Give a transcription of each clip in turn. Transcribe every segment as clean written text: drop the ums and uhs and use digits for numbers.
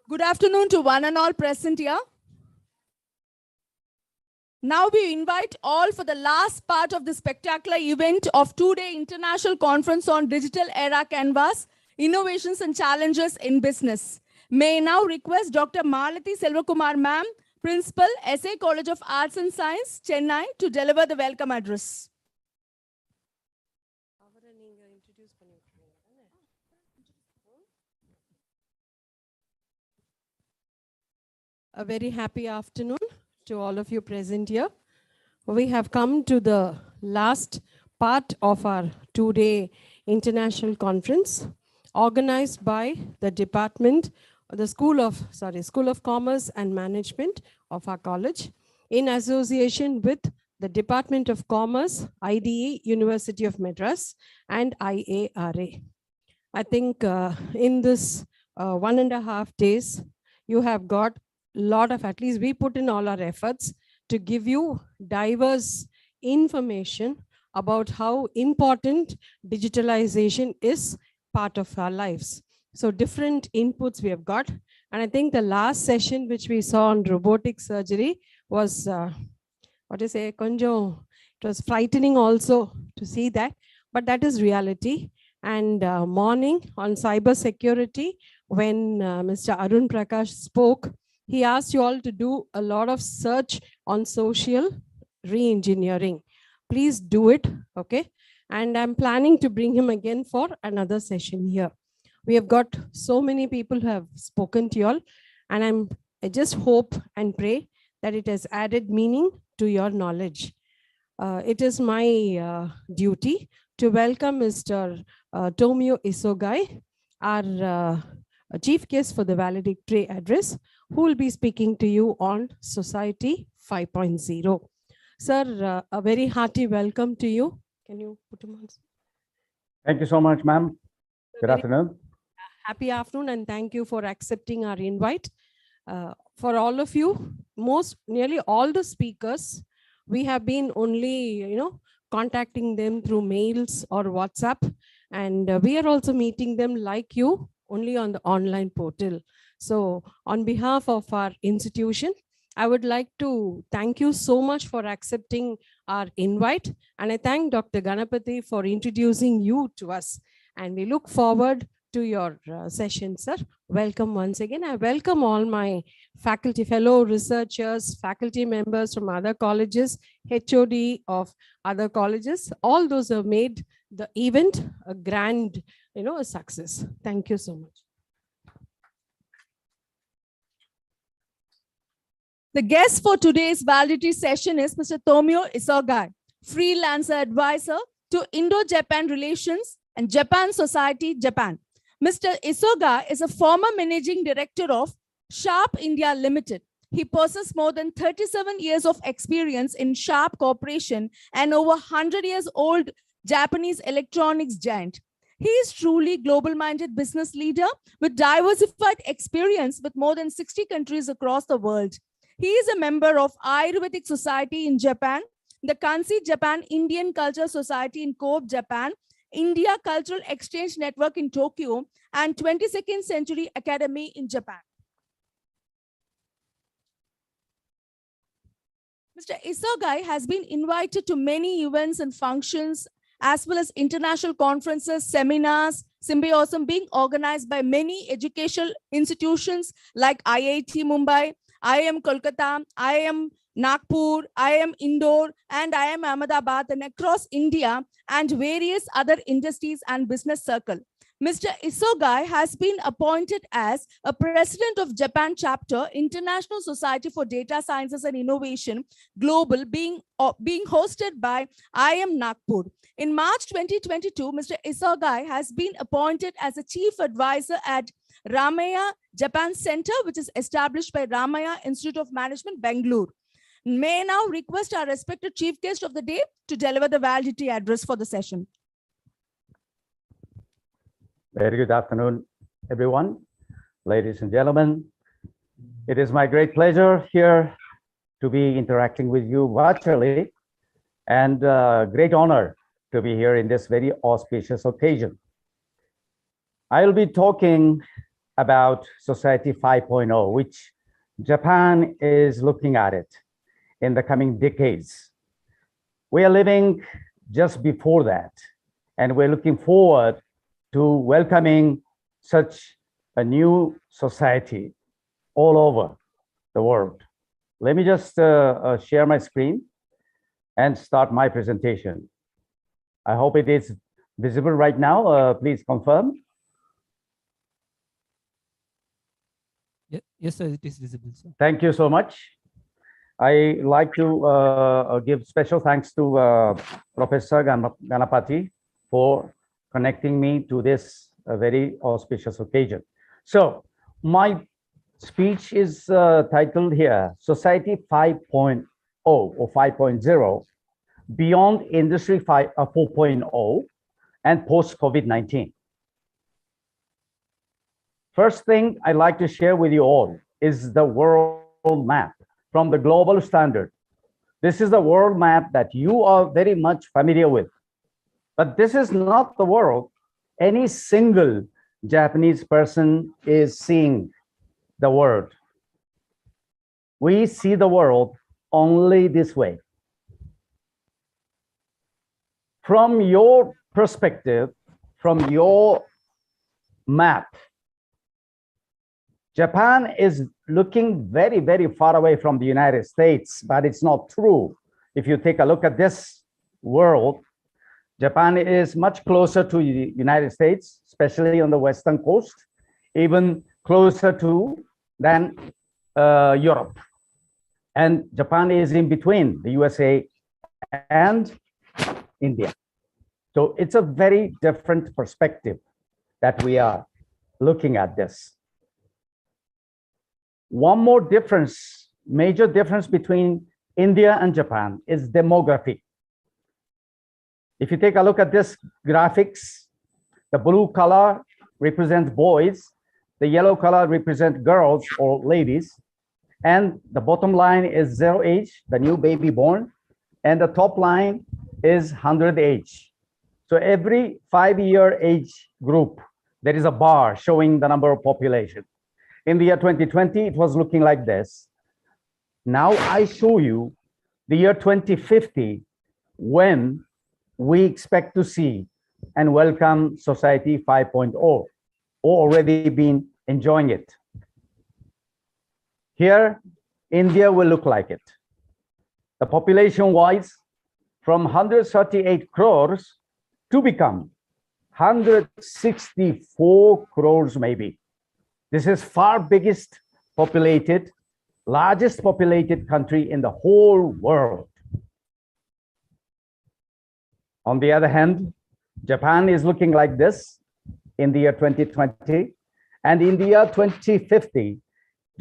Good afternoon to one and all present here. Now we invite all for the last part of the spectacular event of two-day international conference on digital era canvas, innovations and challenges in business. May I now request Dr. Malati Selvakumar ma'am, Principal, SA College of Arts and Science, Chennai, to deliver the welcome address. A very happy afternoon to all of you present here. We have come to the last part of our two-day international conference organized by the department, the School of Commerce and Management of our college in association with the Department of Commerce, IDE, University of Madras and IARA. I think in this 1.5 days, you have got lot of, at least we put in all our efforts to give you diverse information about how important digitalization is part of our lives. So different inputs we have got. And I think the last session which we saw on robotic surgery was, it was frightening also to see that, but that is reality. And morning on cyber security, when Mr. Arun Prakash spoke, he asked you all to do a lot of search on social re-engineering. Please do it, okay? And I'm planning to bring him again for another session here. We have got so many people who have spoken to you all, and I just hope and pray that it has added meaning to your knowledge. It is my duty to welcome Mr. Tomio Isogai, our chief guest for the valedictory address, who will be speaking to you on Society 5.0. Sir, a very hearty welcome to you. Can you put him on? Thank you so much, ma'am. Good afternoon. Happy afternoon, and thank you for accepting our invite. For all of you, nearly all the speakers, we have been only, contacting them through mails or WhatsApp, and we are also meeting them like you only on the online portal. So on behalf of our institution, I would like to thank you so much for accepting our invite. And I thank Dr. Ganapathy for introducing you to us. And we look forward to your session, sir. Welcome once again. I welcome all my faculty, fellow researchers, faculty members from other colleges, HOD of other colleges. All those have made the event a grand, a success. Thank you so much. The guest for today's valedictory session is Mr. Tomio Isogai, freelancer advisor to Indo-Japan Relations and Japan Society, Japan. Mr. Isogai is a former managing director of Sharp India Limited, He possesses more than 37 years of experience in Sharp Corporation and over 100 years old Japanese electronics giant. He is truly global-minded business leader with diversified experience with more than 60 countries across the world. He is a member of Ayurvedic Society in Japan, the Kansi Japan Indian Culture Society in Kobe, Japan, India Cultural Exchange Network in Tokyo, and 22nd Century Academy in Japan. Mr. Isogai has been invited to many events and functions, as well as international conferences, seminars, symposiums being organized by many educational institutions like IIT Mumbai, IIM Kolkata, IIM Nagpur, IIM Indore, and IIM Ahmedabad, and across India and various other industries and business circles. Mr. Isogai has been appointed as a president of Japan chapter, International Society for Data Sciences and Innovation, Global, being hosted by IIM Nagpur. In March 2022, Mr. Isogai has been appointed as a chief advisor at Ramaya Japan Center, which is established by Ramaya Institute of Management, Bangalore. May I now request our respected chief guest of the day to deliver the valedictory address for the session. Very good afternoon, everyone, ladies and gentlemen. It is my great pleasure here to be interacting with you virtually, and great honor to be here in this very auspicious occasion. I'll be talking about Society 5.0, which Japan is looking at it in the coming decades. We are living just before that, and we're looking forward to welcoming such a new society all over the world. Let me just share my screen and start my presentation. I hope it is visible right now. Please confirm. Yes, sir, it is visible, sir. Thank you so much. I like to give special thanks to Professor Ganapati for connecting me to this very auspicious occasion. So my speech is titled here, Society 5.0 or 5.0, Beyond Industry 4.0 and Post-COVID-19. First thing I'd like to share with you all is the world map from the global standard. This is the world map that you are very much familiar with. But this is not the world any single Japanese person is seeing the world. We see the world only this way. From your perspective, from your map, Japan is looking very, very far away from the United States, but it's not true. If you take a look at this world, Japan is much closer to the United States, especially on the western coast, even closer to than Europe. And Japan is in between the USA and India. So it's a very different perspective that we are looking at this. One more difference, major difference between India and Japan is demography. If you take a look at this graphics, the blue color represents boys, the yellow color represents girls or ladies, and the bottom line is 0 age, the new baby born, and the top line is 100 age. So every 5-year age group, there is a bar showing the number of population. In the year 2020, it was looking like this. Now I show you the year 2050, when we expect to see and welcome Society 5.0, or already been enjoying it. Here, India will look like it. The population-wise, from 138 crores to become 164 crores maybe. This is far biggest populated, largest populated country in the whole world. On the other hand, Japan is looking like this in the year 2020, and in the year 2050,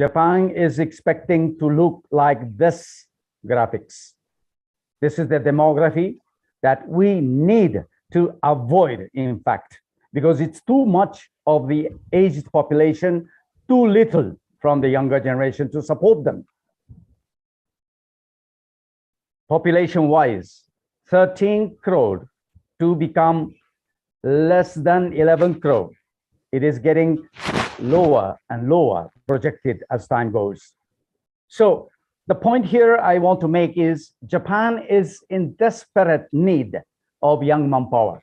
Japan is expecting to look like this graphics. This is the demography that we need to avoid, in fact, because it's too much of the aged population, too little from the younger generation to support them. Population-wise, 13 crore to become less than 11 crore. It is getting lower and lower projected as time goes. So the point here I want to make is Japan is in desperate need of young manpower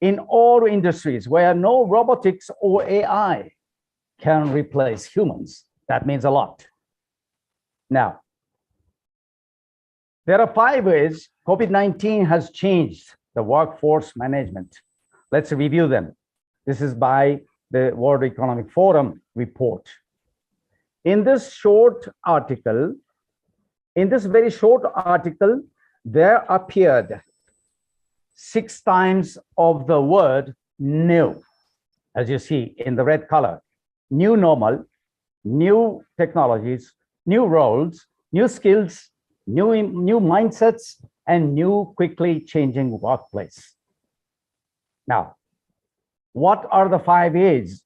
in all industries where no robotics or AI can replace humans. That means a lot. Now, there are 5 ways COVID-19 has changed the workforce management. Let's review them. This is by the World Economic Forum report. In this very short article, there appeared 6 times of the word new, as you see in the red color. New normal, new technologies, new roles, new skills, new mindsets, and new quickly changing workplace. Now, what are the 5 ways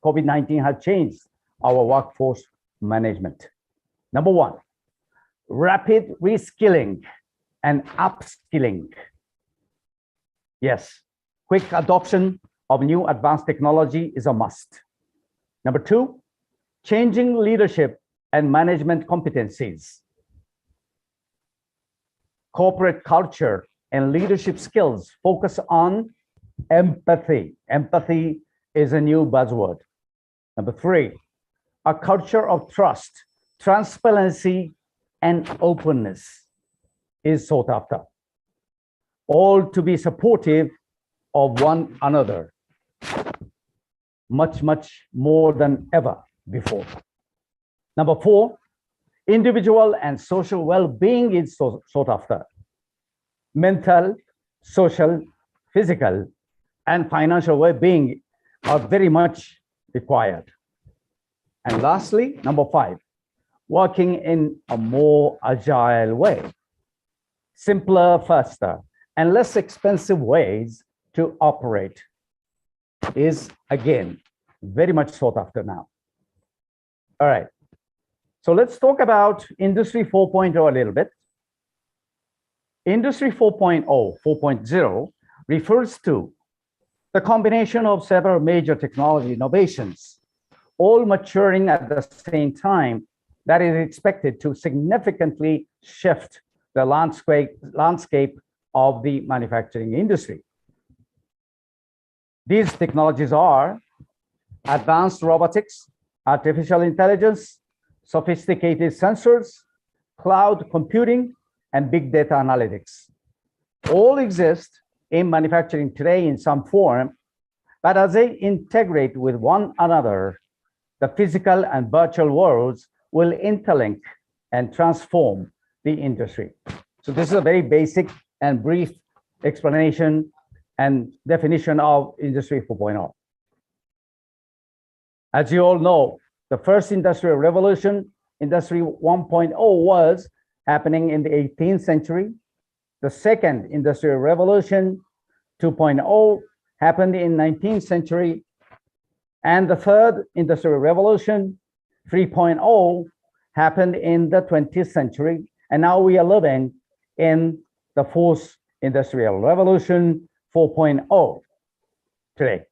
COVID-19 has changed our workforce management? Number 1, rapid reskilling and upskilling. Yes, quick adoption of new advanced technology is a must. Number 2, changing leadership and management competencies. Corporate culture and leadership skills focus on empathy. Empathy is a new buzzword. Number 3, a culture of trust, transparency, and openness is sought after. All to be supportive of one another, much more than ever before. Number 4, individual and social well-being is sought after. Mental, social, physical, and financial well-being are very much required. And lastly, number 5, working in a more agile way. Simpler, faster, and less expensive ways to operate is, again, very much sought after now. All right. So let's talk about Industry 4.0 a little bit. Industry 4.0 refers to the combination of several major technology innovations, all maturing at the same time, that is expected to significantly shift the landscape of the manufacturing industry. These technologies are advanced robotics, artificial intelligence, sophisticated sensors, cloud computing, and big data analytics. All exist in manufacturing today in some form, but as they integrate with one another, the physical and virtual worlds will interlink and transform the industry. So this is a very basic and brief explanation and definition of Industry 4.0. As you all know, the first industrial revolution, Industry 1.0, was happening in the 18th century. The second industrial revolution, 2.0, happened in 19th century. And the third industrial revolution, 3.0, happened in the 20th century. And now we are living in the fourth industrial revolution, 4.0, today.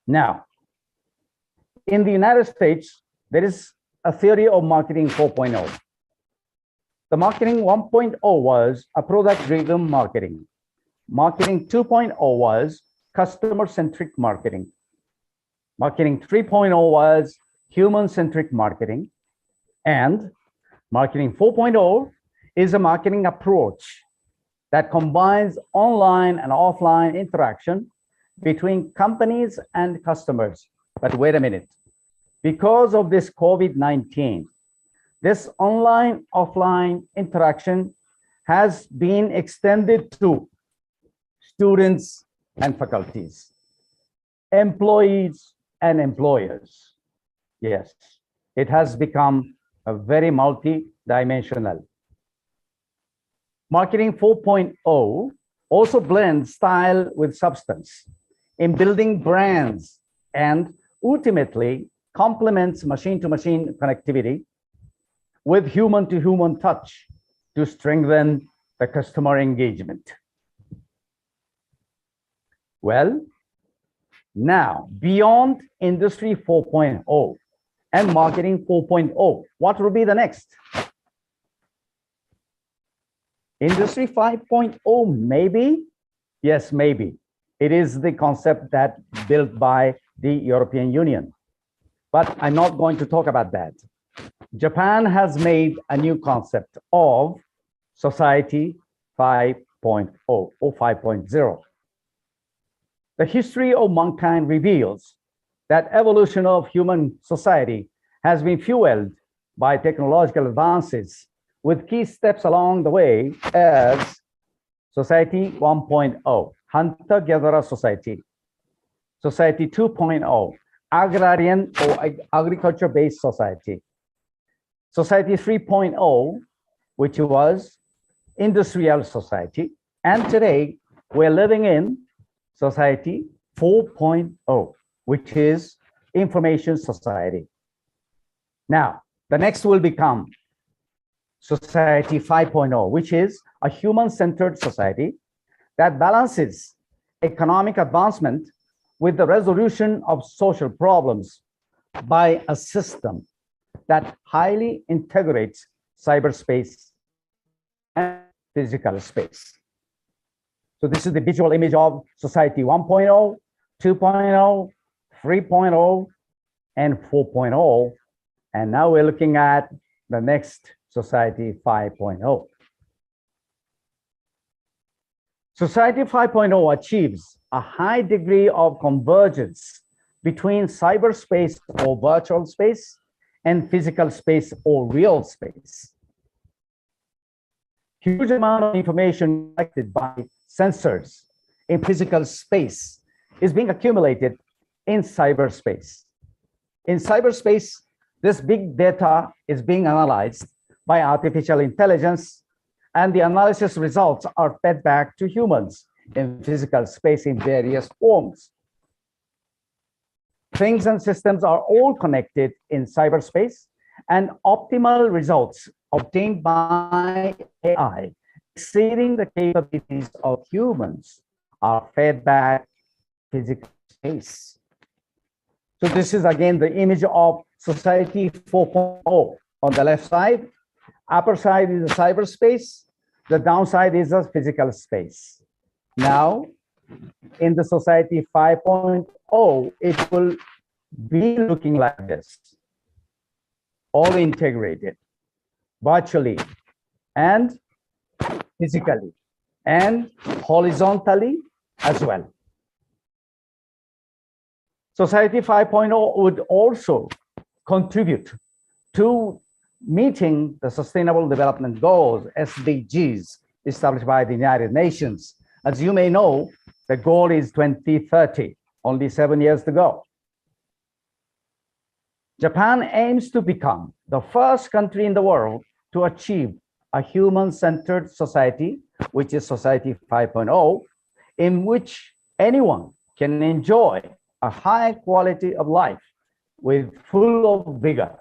Now, in the United States, there is a theory of marketing 4.0. The marketing 1.0 was a product-driven marketing. Marketing 2.0 was customer-centric marketing. Marketing 3.0 was human-centric marketing. And marketing 4.0 is a marketing approach that combines online and offline interaction between companies and customers. But wait a minute. Because of this COVID-19, this online-offline interaction has been extended to students and faculties, employees and employers. Yes, It has become a very multi-dimensional. Marketing 4.0 also blends style with substance in building brands and ultimately complements machine-to-machine connectivity with human-to-human touch to strengthen the customer engagement. Well, now beyond Industry 4.0 and Marketing 4.0, what will be the next? Industry 5.0, maybe? Yes, maybe. It is the concept that built by the European Union. But I'm not going to talk about that. Japan has made a new concept of Society 5.0 or 5.0. The history of mankind reveals that evolution of human society has been fueled by technological advances, with key steps along the way as Society 1.0, hunter-gatherer society. Society 2.0, agrarian or agriculture-based society. Society 3.0, which was industrial society. And today we're living in Society 4.0, which is information society. Now, the next will become Society 5.0, which is a human-centered society that balances economic advancement with the resolution of social problems by a system that highly integrates cyberspace and physical space. So this is the visual image of Society 1.0, 2.0, 3.0, and 4.0. And now we're looking at the next Society 5.0. Society 5.0 achieves a high degree of convergence between cyberspace or virtual space and physical space or real space. Huge amount of information collected by sensors in physical space is being accumulated in cyberspace. In cyberspace, this big data is being analyzed by artificial intelligence, and the analysis results are fed back to humans in physical space in various forms. Things and systems are all connected in cyberspace, and optimal results obtained by AI, exceeding the capabilities of humans, are fed back physical space. So this is again the image of Society 4.0 on the left side. Upper side is the cyberspace. The downside is the physical space. Now, in the Society 5.0, it will be looking like this, all integrated, virtually and physically and horizontally as well. Society 5.0 would also contribute to meeting the Sustainable Development Goals, SDGs, established by the United Nations. As you may know, the goal is 2030, only 7 years to go. Japan aims to become the first country in the world to achieve a human-centered society, which is Society 5.0, in which anyone can enjoy a high quality of life with full of vigor.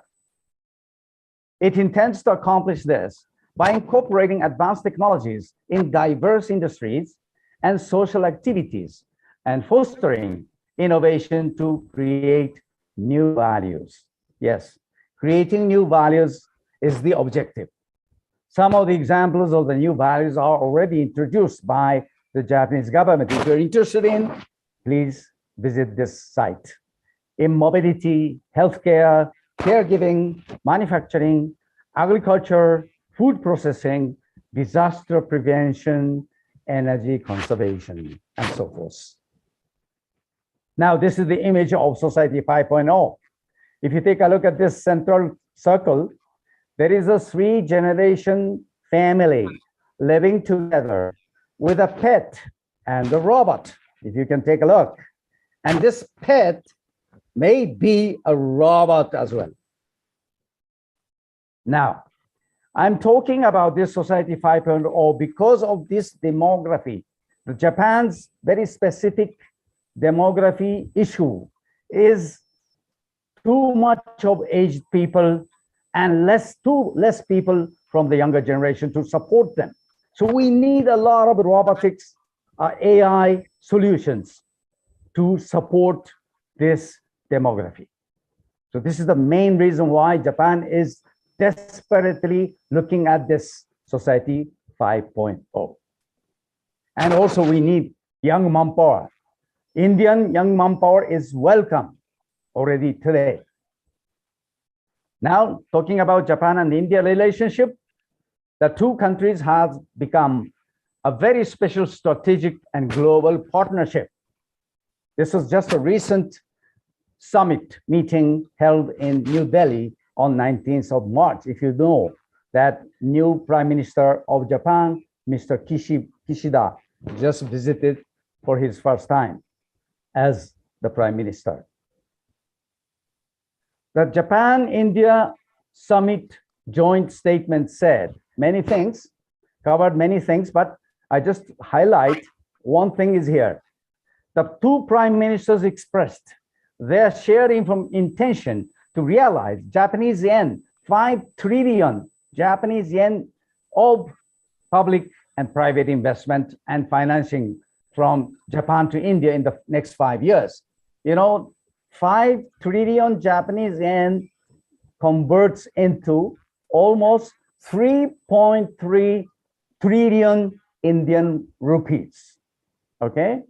It intends to accomplish this by incorporating advanced technologies in diverse industries and social activities and fostering innovation to create new values. Yes, creating new values is the objective. Some of the examples of the new values are already introduced by the Japanese government. If you're interested in, please visit this site. In mobility, healthcare, caregiving, manufacturing, agriculture, food processing, disaster prevention, energy conservation, and so forth. Now, this is the image of Society 5.0. If you take a look at this central circle, there is a 3-generation family living together with a pet and a robot, if you can take a look. And this pet may be a robot as well. Now, I'm talking about this Society 5.0 because of this demography. The Japan's very specific demography issue is too much of aged people and too less people from the younger generation to support them. So we need a lot of robotics, AI solutions to support this demography. So this is the main reason why Japan is desperately looking at this Society 5.0. And also we need young manpower. Indian young manpower is welcome already today. Now, talking about Japan and India relationship, the two countries have become a very special strategic and global partnership. This was just a recent summit meeting held in New Delhi on 19th of March. If you know that new Prime Minister of Japan, Mr. Kishida, just visited for his first time as the Prime Minister. The Japan-India Summit joint statement said many things, covered many things, but I just highlight one thing is here. The two prime ministers expressed their shared intention to realize Japanese yen, 5 trillion Japanese yen of public and private investment and financing from Japan to India in the next 5 years. You know, 5 trillion Japanese yen converts into almost 3.3 trillion Indian rupees. Okay.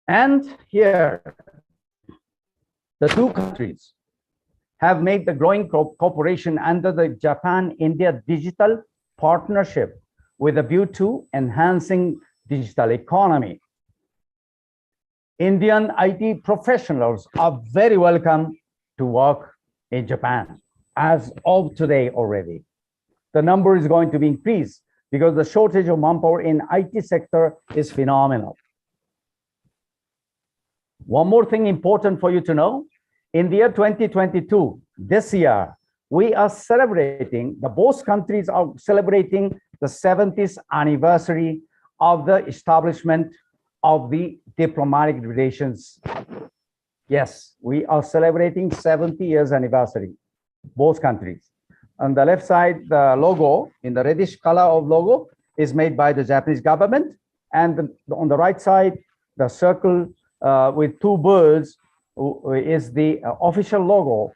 And here, the two countries have made the growing cooperation under the Japan-India Digital Partnership with a view to enhancing digital economy. Indian IT professionals are very welcome to work in Japan as of today already. The number is going to be increased because the shortage of manpower in IT sector is phenomenal. One more thing important for you to know, in the year 2022, this year, we are celebrating, both countries are celebrating the 70th anniversary of the establishment of the diplomatic relations. Yes, we are celebrating 70 years anniversary, both countries. On the left side, the logo, in the reddish color of logo, is made by the Japanese government. And on the right side, the circle with two birds is the official logo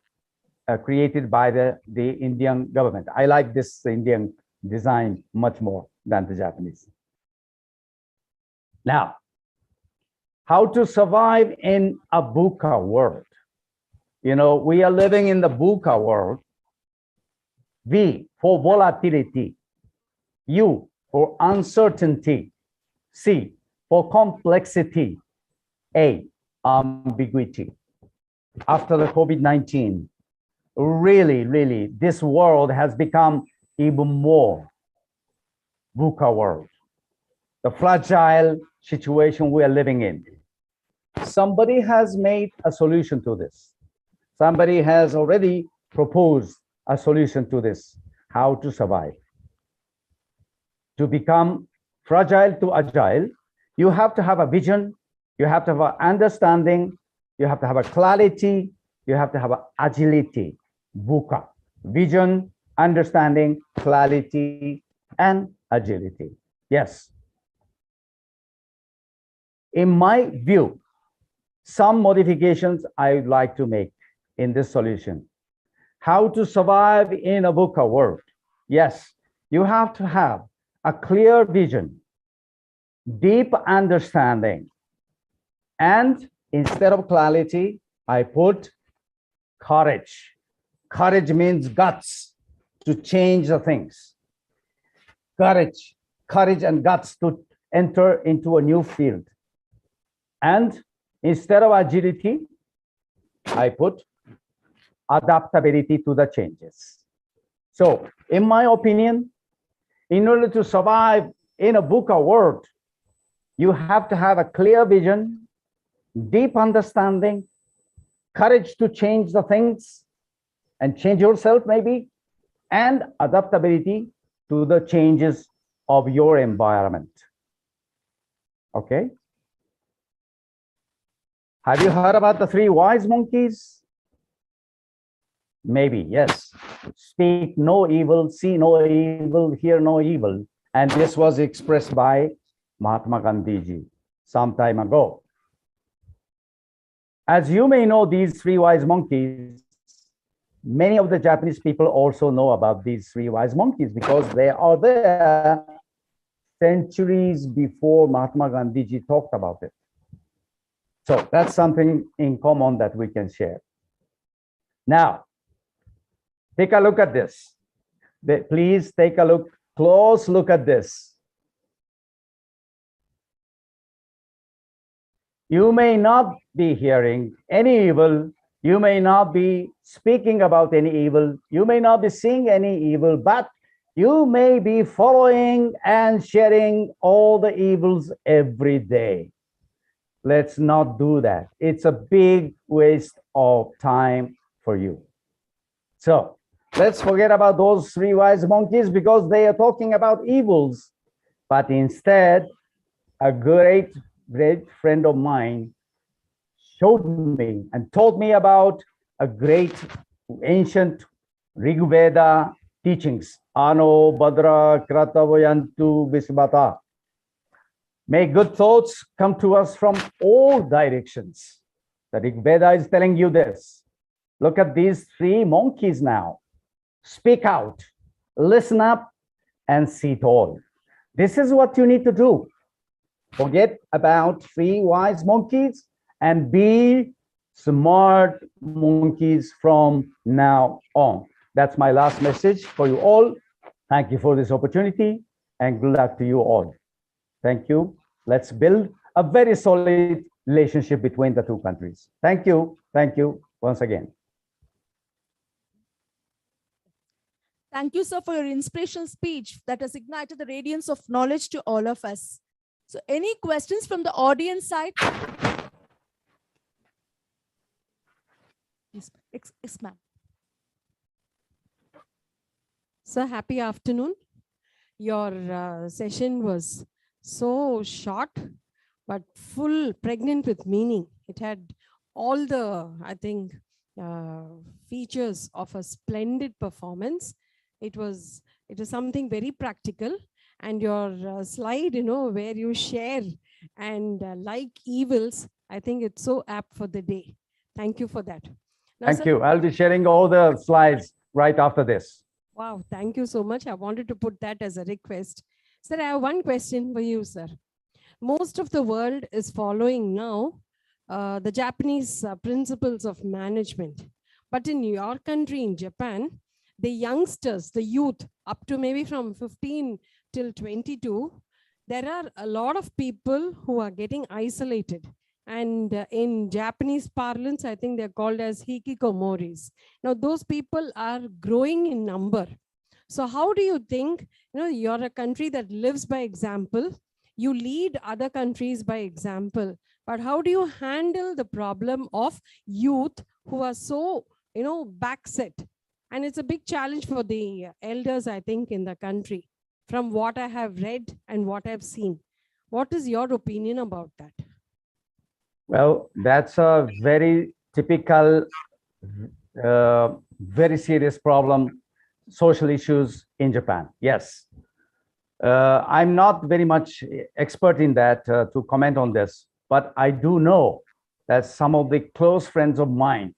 created by the Indian government. I like this Indian design much more than the Japanese. Now, how to survive in a VUCA world? You know, we are living in the VUCA world. V for volatility, U for uncertainty, C for complexity, A, ambiguity. After the COVID-19, really, this world has become even more VUCA world. The fragile situation we are living in. Somebody has made a solution to this. Somebody has already proposed a solution to this, how to survive. To become fragile to agile, you have to have a vision, you have to have an understanding, you have to have a clarity, you have to have an agility, VUCA, vision, understanding, clarity, and agility. Yes. In my view, some modifications I would like to make in this solution. How to survive in a VUCA world? Yes, you have to have a clear vision, deep understanding, and instead of clarity, I put courage. Courage means guts to change the things. Courage and guts to enter into a new field. And instead of agility, I put adaptability to the changes. So, in my opinion, in order to survive in a VUCA world, you have to have a clear vision, deep understanding, courage to change the things, and change yourself maybe, and adaptability to the changes of your environment. Okay. Have you heard about the three wise monkeys? Maybe, yes. Speak no evil, see no evil, hear no evil. And this was expressed by Mahatma Gandhi ji some time ago. As you may know, these three wise monkeys, many of the Japanese people also know about these three wise monkeys because they are there centuries before Mahatma Gandhi ji talked about it. So that's something in common that we can share. Now, take a look at this. Please take a close look at this. You may not be hearing any evil. You may not be speaking about any evil. You may not be seeing any evil, but you may be following and sharing all the evils every day. Let's not do that. It's a big waste of time for you. So let's forget about those three wise monkeys because they are talking about evils. But instead, a great friend of mine showed me and told me about a great ancient Rig Veda teachings. Ano Badra Kratavayantu Visvata. May good thoughts come to us from all directions. The Rig Veda is telling you this. Look at these three monkeys now. Speak out, listen up, and see it all. This is what you need to do. Forget about three wise monkeys and be smart monkeys from now on. That's my last message for you all. Thank you for this opportunity and good luck to you all. Thank you. Let's build a very solid relationship between the two countries. Thank you. Thank you once again. Thank you, sir, for your inspirational speech that has ignited the radiance of knowledge to all of us. So any questions from the audience side? Yes, ma'am. So happy afternoon. Your session was so short, but full, pregnant with meaning. It had all the, I think, features of a splendid performance. It was something very practical. And your slide, where you share and like evils, I think it's so apt for the day. Thank you for that. Now, thank you. I'll be sharing all the slides right after this. Wow, thank you so much. I wanted to put that as a request. Sir, I have one question for you, sir. Most of the world is following now the Japanese principles of management. But in your country, in Japan, the youngsters, the youth, up to maybe from 15 till 22, there are a lot of people who are getting isolated. And in Japanese parlance, I think they're called as hikikomoris. Now, those people are growing in number. So how do you think, you're a country that lives by example, you lead other countries by example, but how do you handle the problem of youth who are so, backset? And it's a big challenge for the elders, I think, in the country, from what I have read and what I've seen. What is your opinion about that? Well, that's a very typical, very serious problem, social issues in Japan. Yes. I'm not very much expert in that to comment on this, but I do know that some of the close friends of mine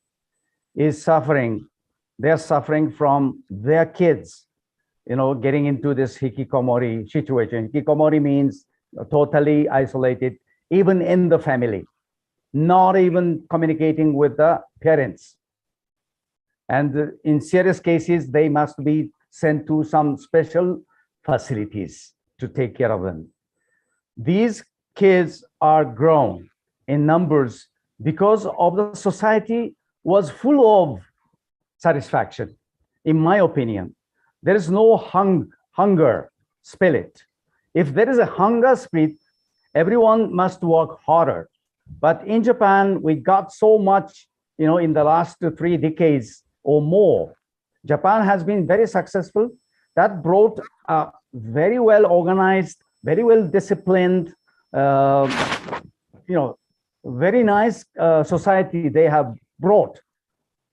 is suffering. They're suffering from their kids, getting into this hikikomori situation. Hikikomori means totally isolated, even in the family, not even communicating with the parents. And in serious cases, they must be sent to some special facilities to take care of them. These kids are grown in numbers because of the society was full of satisfaction. In my opinion, there is no hunger spirit. If there is a hunger spirit, everyone must work harder. But in Japan, we got so much, in the last 3 decades, or more. Japan has been very successful. That brought a very well organized, very well disciplined, uh, very nice society they have brought.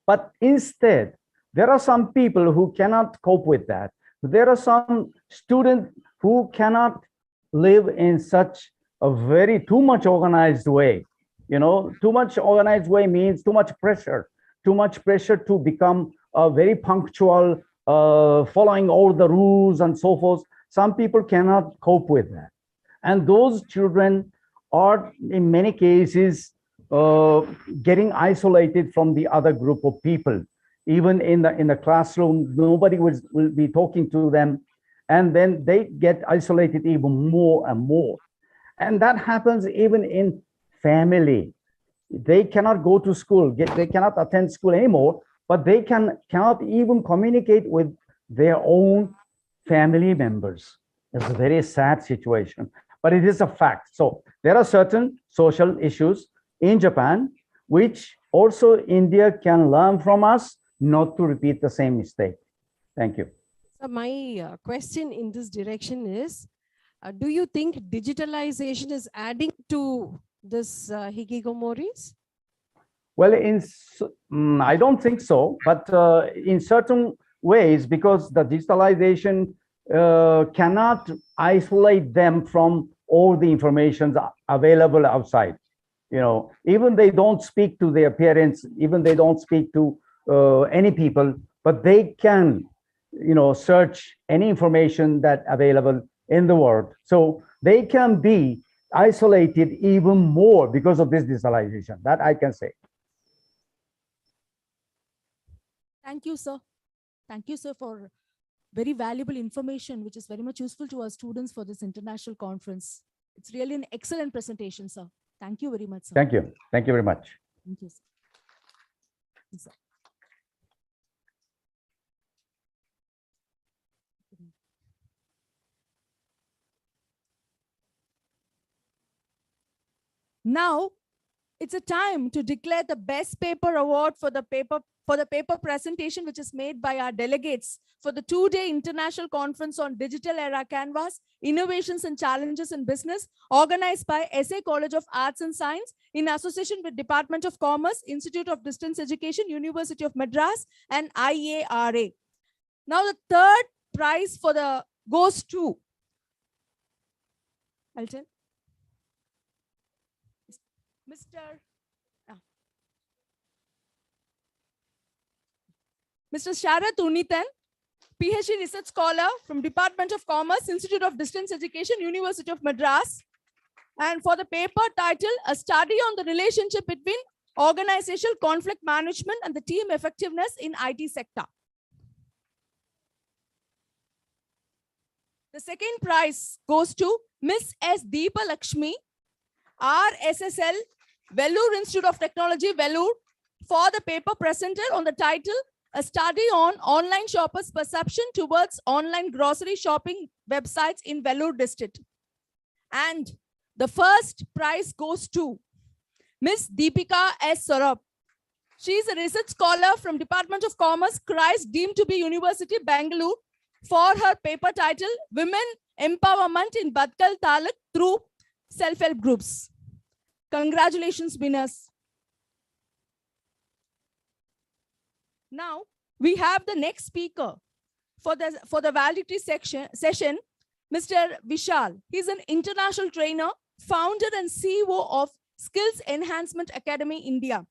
But instead, there are some people who cannot cope with that. There are some students who cannot live in such a very too much organized way. Too much organized way means too much pressure to become very punctual, following all the rules and so forth. Some people cannot cope with that. And those children are in many cases getting isolated from the other group of people. Even in the classroom, nobody will be talking to them. And then they get isolated even more and more. And that happens even in family. They cannot go to school, they cannot attend school anymore, but they cannot even communicate with their own family members. It's a very sad situation, but it is a fact. So there are certain social issues in Japan, which also India can learn from us not to repeat the same mistake. Thank you. So my question in this direction is, do you think digitalization is adding to this hikikomoris? Well, I don't think so, but in certain ways, because the digitalization cannot isolate them from all the information available outside. Even they don't speak to their parents, even they don't speak to any people, but they can, search any information that available in the world. So they can be isolated even more because of this digitalization. That I can say. Thank you, sir. Thank you, sir, for very valuable information, which is very much useful to our students for this international conference. It's really an excellent presentation, sir. Thank you very much, sir. Thank you. Thank you very much. Thank you, sir. Yes, sir. Now, it's a time to declare the best paper award for the paper presentation, which is made by our delegates for the 2-day international conference on digital era canvas, innovations and challenges in business, organized by SA College of Arts and Science in association with Department of Commerce, Institute of Distance Education, University of Madras, and IARA. Now, the third prize goes to, I'll tell, Mr. Sharath Unithan, PhD Research Scholar from Department of Commerce, Institute of Distance Education, University of Madras. And for the paper titled, A Study on the Relationship Between Organizational Conflict Management and the Team Effectiveness in IT Sector. The second prize goes to Ms. S. Deepa Lakshmi, RSSL, Vellore Institute of Technology, Vellore, for the paper presented on the title, A Study on Online Shoppers' Perception Towards Online Grocery Shopping Websites in Vellore District. And the first prize goes to Ms. Deepika S. Sorab. She is a research scholar from Department of Commerce, Christ deemed to be University, Bangalore, for her paper title, Women Empowerment in Badkal Taluk through Self-Help Groups. Congratulations, winners. Now, we have the next speaker for the valedictory session, Mr. Vishal. He's an international trainer, founder and CEO of Skills Enhancement Academy, India.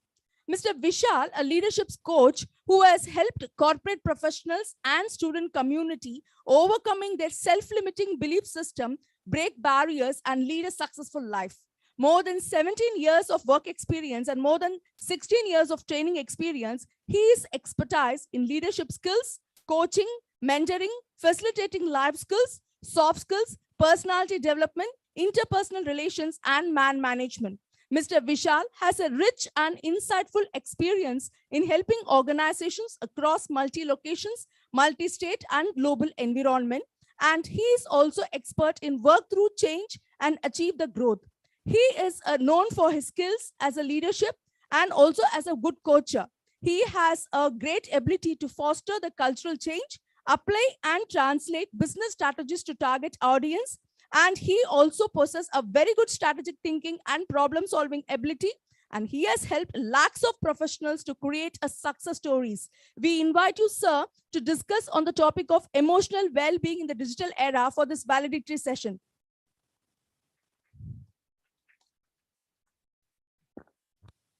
Mr. Vishal, a leadership coach who has helped corporate professionals and student community overcoming their self-limiting belief system, break barriers, and lead a successful life. More than 17 years of work experience and more than 16 years of training experience, his expertise in leadership skills, coaching, mentoring, facilitating life skills, soft skills, personality development, interpersonal relations, and man management. Mr. Vishal has a rich and insightful experience in helping organizations across multi-locations, multi-state, and global environment. And he is also expert in work through change and achieve the growth. He is known for his skills as a leadership and also as a good coacher. He has a great ability to foster the cultural change, apply and translate business strategies to target audience. And he also possesses a very good strategic thinking and problem solving ability. And he has helped lakhs of professionals to create a success stories. We invite you, sir, to discuss on the topic of emotional well-being in the digital era for this valedictory session.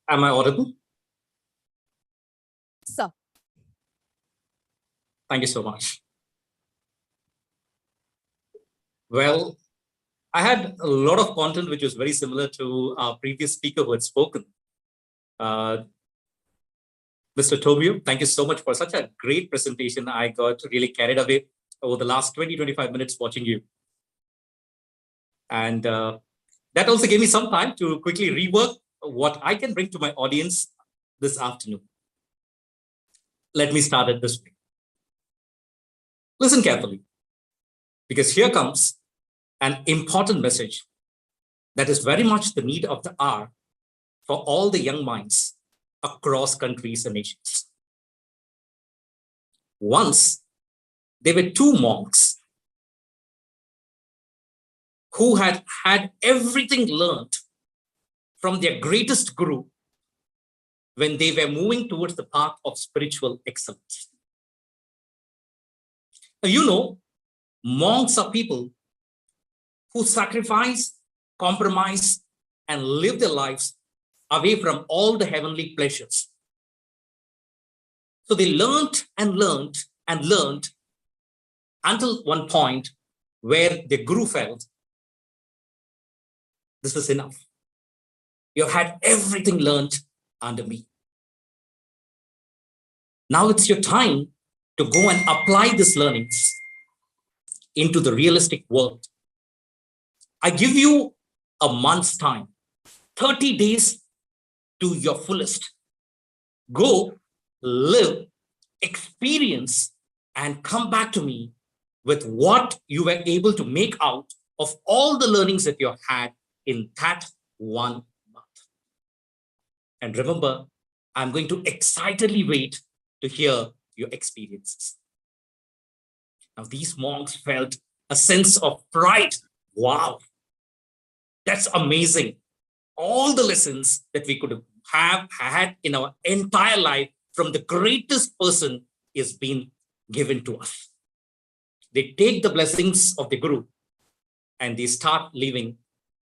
Am I audible? Sir. Thank you so much. Well, I had a lot of content which was very similar to our previous speaker who had spoken. Mr. Tobio, thank you so much for such a great presentation. I got really carried away over the last 20-25 minutes watching you. And that also gave me some time to quickly rework what I can bring to my audience this afternoon. Let me start it this way. Listen carefully, because here comes an important message that is very much the need of the hour for all the young minds across countries and nations. Once, there were two monks who had had everything learned from their greatest guru when they were moving towards the path of spiritual excellence. You know, monks are people who sacrifice, compromise, and live their lives away from all the heavenly pleasures. So they learned and learned and learned until one point where the guru felt, this is enough. You had everything learned under me. Now it's your time to go and apply these learnings into the realistic world. I give you a month's time, 30 days to your fullest. Go, live, experience, and come back to me with what you were able to make out of all the learnings that you had in that 1 month. And remember, I'm going to excitedly wait to hear your experiences. Now, these monks felt a sense of pride. Wow, that's amazing. All the lessons that we could have had in our entire life from the greatest person is being given to us. They take the blessings of the guru and they start living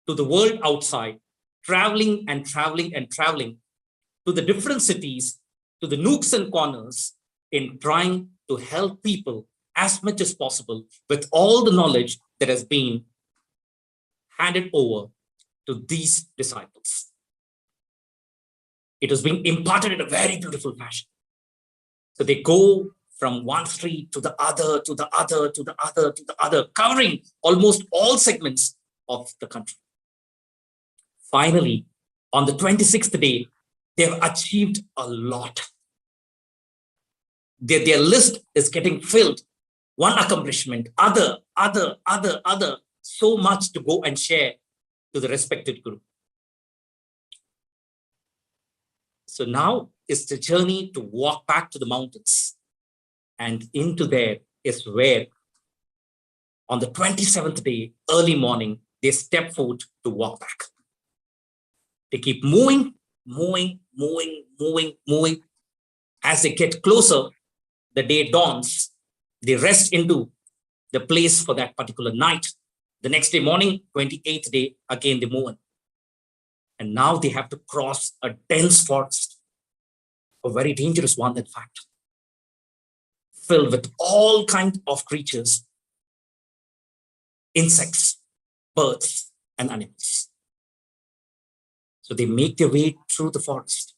to the world outside, traveling and traveling and traveling to the different cities, to the nooks and corners in trying to help people as much as possible with all the knowledge that has been handed over to these disciples. It has been imparted in a very beautiful fashion. So they go from one street to the other, to the other, to the other, to the other, covering almost all segments of the country. Finally, on the 26th day, they have achieved a lot. Their list is getting filled. One accomplishment, other, so much to go and share to the respected guru. So now is the journey to walk back to the mountains. And into there is where on the 27th day, early morning, they step forward to walk back. They keep moving. As they get closer, the day dawns, they rest into the place for that particular night. The next day morning, 28th day, again they move on. And now they have to cross a dense forest, a very dangerous one, in fact, filled with all kinds of creatures, insects, birds, and animals. So they make their way through the forest.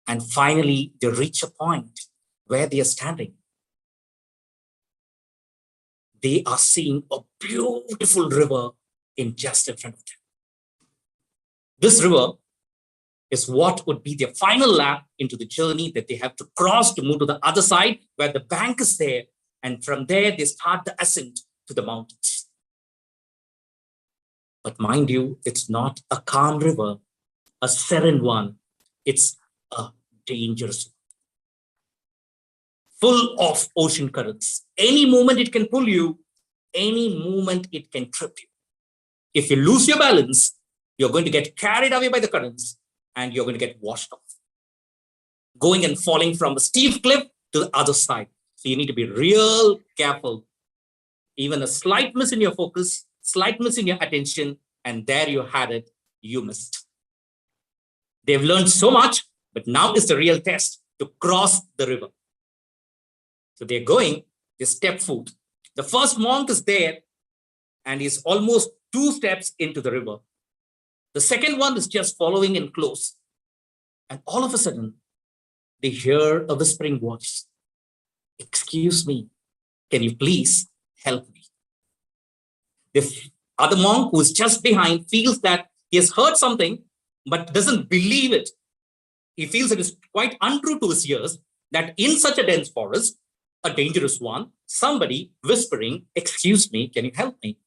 And finally, they reach a point where they are standing. They are seeing a beautiful river just in front of them. This river is what would be their final lap into the journey that they have to cross to move to the other side where the bank is there. And from there, they start the ascent to the mountains. But mind you, it's not a calm river, a serene one. It's a dangerous, full of ocean currents. Any moment it can pull you, any moment it can trip you. If you lose your balance, you're going to get carried away by the currents and you're going to get washed off, going and falling from a steep cliff to the other side. So you need to be real careful. Even a slight miss in your focus, slight miss in your attention, and there you had it, you missed. They've learned so much, but now is the real test to cross the river. So they're going, they step foot. The first monk is there and he's almost 2 steps into the river. The second one is just following in close. And all of a sudden, they hear a whispering voice. Excuse me, can you please help me? The other monk who's just behind feels that he has heard something, but doesn't believe it. He feels it is quite untrue to his ears that in such a dense forest, a dangerous one, somebody whispering, excuse me, can you help me?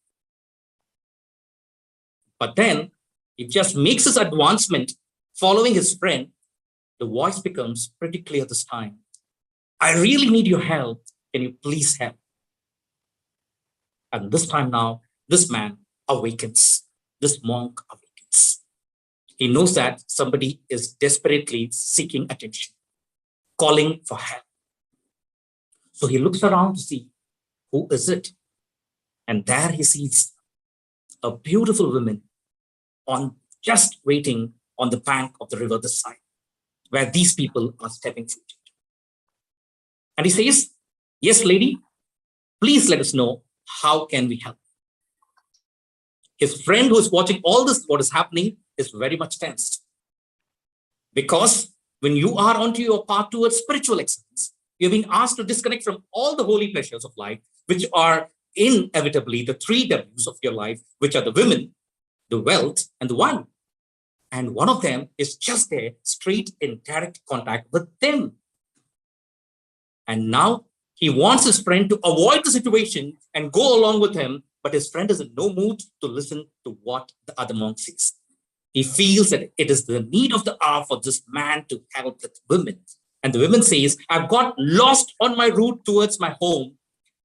But then he just makes his advancement following his friend. The voice becomes pretty clear this time. I really need your help. Can you please help? And this time now, this man awakens. This monk awakens. He knows that somebody is desperately seeking attention, calling for help. So he looks around to see who is it. And there he sees a beautiful woman just waiting on the bank of the river this side, where these people are stepping foot. And he says, yes, lady, please let us know, how can we help? His friend who is watching all this, what is happening, is very much tensed. Because when you are onto your path towards spiritual excellence, you're being asked to disconnect from all the holy pleasures of life, which are inevitably the 3 W's of your life, which are the women, the wealth, and the wine. And one of them is just there, straight in direct contact with them. And now he wants his friend to avoid the situation and go along with him, but his friend is in no mood to listen to what the other monk says. He feels that it is the need of the hour for this man to help with women. And the woman says, I've got lost on my route towards my home.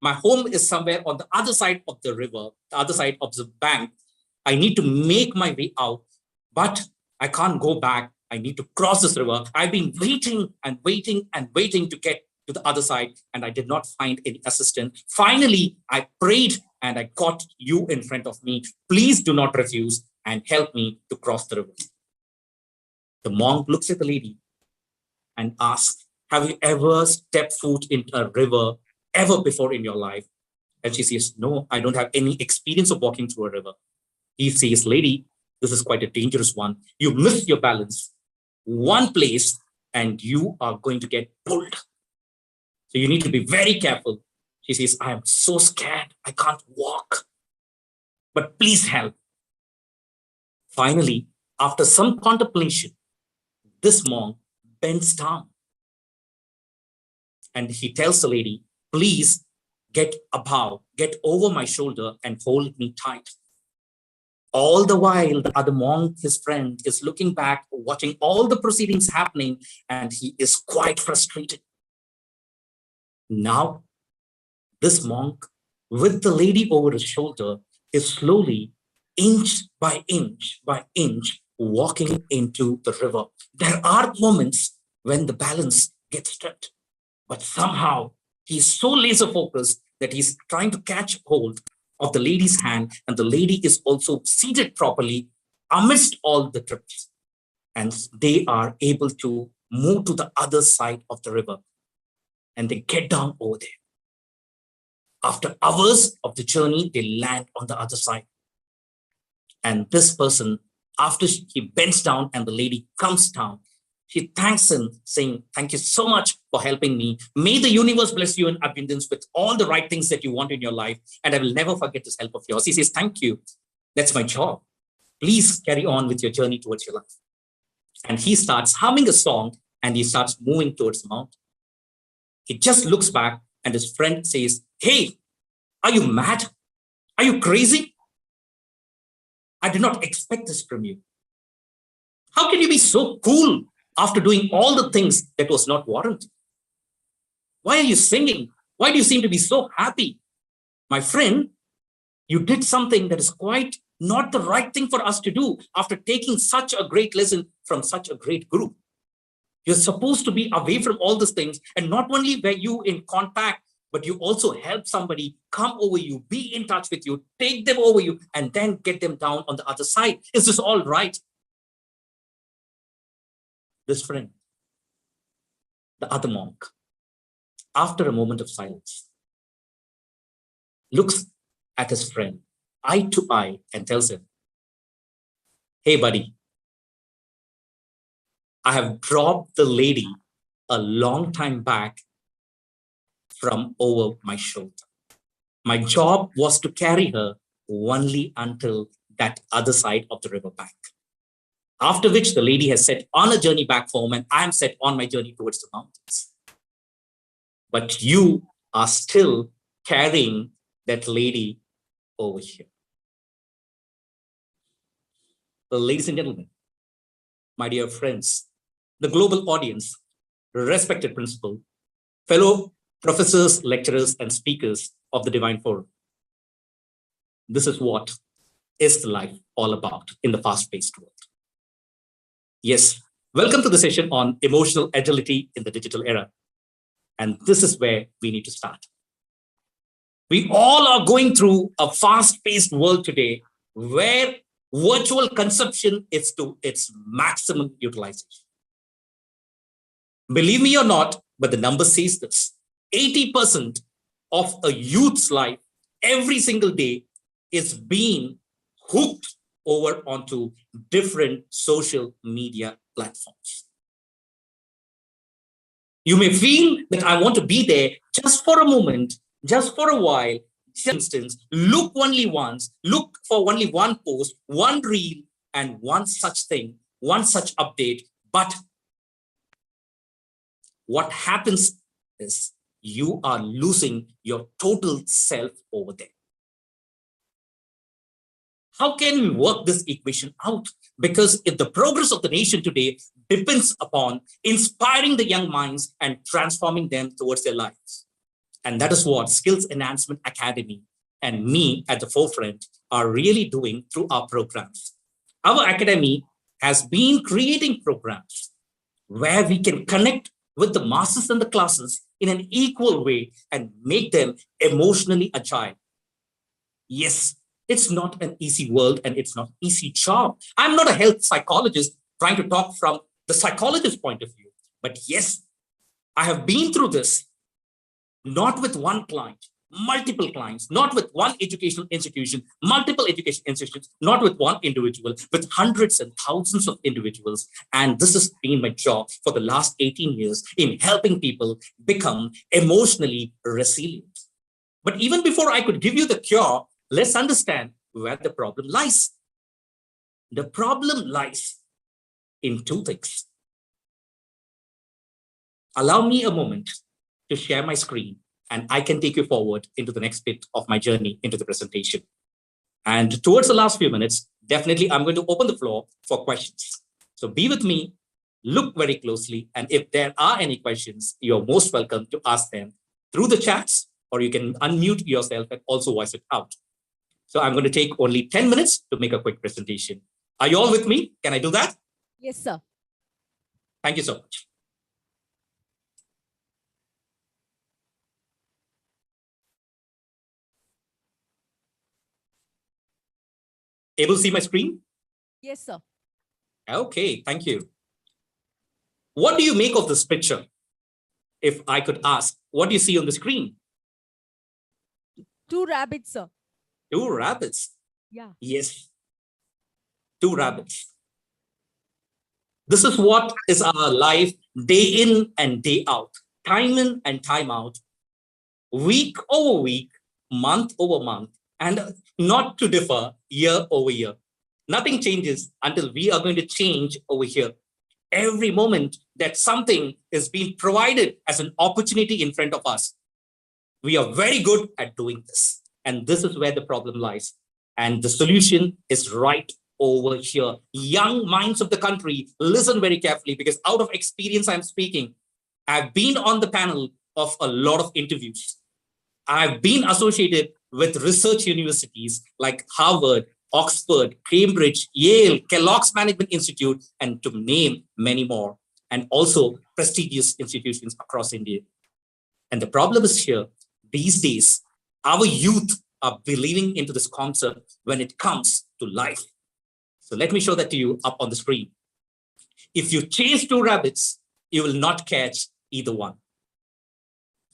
My home is somewhere on the other side of the river, the other side of the bank. I need to make my way out, but I can't go back. I need to cross this river. I've been waiting and waiting and waiting to get to the other side, and I did not find any assistance. Finally, I prayed and I got you in front of me. Please do not refuse and help me to cross the river. The monk looks at the lady and asks, have you ever stepped foot into a river ever before in your life? And she says, no, I don't have any experience of walking through a river. He says, lady, this is quite a dangerous one. You miss your balance one place and you are going to get pulled. So you need to be very careful. She says, I am so scared. I can't walk, but please help. Finally, after some contemplation, this monk bends down and he tells the lady, please get above, get over my shoulder and hold me tight. All the while, the other monk, his friend, is looking back, watching all the proceedings happening, and he is quite frustrated. Now, this monk, with the lady over his shoulder, is slowly, inch by inch, walking into the river. There are moments when the balance gets stripped, but somehow he's so laser focused that he's trying to catch hold of the lady's hand, and the lady is also seated properly amidst all the trips. And they are able to move to the other side of the river, and they get down over there. After hours of the journey, they land on the other side. And this person, after he bends down and the lady comes down, she thanks him, saying, thank you so much for helping me. May the universe bless you in abundance with all the right things that you want in your life. And I will never forget this help of yours. He says, thank you. That's my job. Please carry on with your journey towards your life. And he starts humming a song and he starts moving towards the mountain. He just looks back and his friend says, hey, are you mad? Are you crazy? I did not expect this from you. How can you be so cool after doing all the things that was not warranted? Why are you singing? Why do you seem to be so happy? My friend, you did something that is quite not the right thing for us to do after taking such a great lesson from such a great guru. You're supposed to be away from all these things, and not only were you in contact, but you also help somebody come over you, be in touch with you, take them over you, and then get them down on the other side. Is this all right? This friend, the other monk, after a moment of silence, looks at his friend eye to eye and tells him, "Hey, buddy, I have dropped the lady a long time back from over my shoulder. My job was to carry her only until that other side of the river bank. After which the lady has set on a journey back home, and I'm set on my journey towards the mountains. But you are still carrying that lady over here." Well, ladies and gentlemen, my dear friends, the global audience, respected principal, fellow professors, lecturers, and speakers of the Divine Forum, this is what is the life all about in the fast-paced world. Yes, welcome to the session on emotional agility in the digital era. And this is where we need to start. We all are going through a fast-paced world today where virtual consumption is to its maximum utilization. Believe me or not, but the number says this: 80% of a youth's life every single day is being hooked over onto different social media platforms. You may feel that I want to be there just for a moment, just for a while. For instance, look only once, look for only one post, one reel, and one such thing, one such update. But what happens is you are losing your total self over there. How can we work this equation out? Because if the progress of the nation today depends upon inspiring the young minds and transforming them towards their lives. And that is what Skills Enhancement Academy and me at the forefront are really doing through our programs. Our academy has been creating programs where we can connect with the masses and the classes in an equal way and make them emotionally agile. Yes, it's not an easy world and it's not an easy job. I'm not a health psychologist trying to talk from the psychologist's point of view. But yes, I have been through this, not with one client, multiple clients, not with one educational institution, multiple education institutions, not with one individual, with hundreds and thousands of individuals. And this has been my job for the last 18 years in helping people become emotionally resilient. But even before I could give you the cure, let's understand where the problem lies. The problem lies in two things. Allow me a moment to share my screen, and I can take you forward into the next bit of my journey into the presentation. And towards the last few minutes, definitely I'm going to open the floor for questions. So be with me, look very closely, and if there are any questions, you're most welcome to ask them through the chats, or you can unmute yourself and also voice it out. So I'm going to take only 10 minutes to make a quick presentation. Are you all with me? Can I do that? Yes, sir. Thank you so much. Able to see my screen? Yes, sir. Okay, thank you. What do you make of this picture? If I could ask, what do you see on the screen? Two rabbits, sir. Two rabbits. Yeah. Yes, two rabbits. This is what is our life day in and day out, time in and time out, week over week, month over month, and not to differ year over year. Nothing changes until we are going to change over here. Every moment that something is being provided as an opportunity in front of us, we are very good at doing this. And this is where the problem lies. And the solution is right over here. Young minds of the country, listen very carefully, because out of experience I'm speaking. I've been on the panel of a lot of interviews. I've been associated with research universities like Harvard, Oxford, Cambridge, Yale, Kellogg's Management Institute, and to name many more, and also prestigious institutions across India. And the problem is here, these days, our youth are believing into this concept when it comes to life. So let me show that to you up on the screen. If you chase two rabbits, you will not catch either one.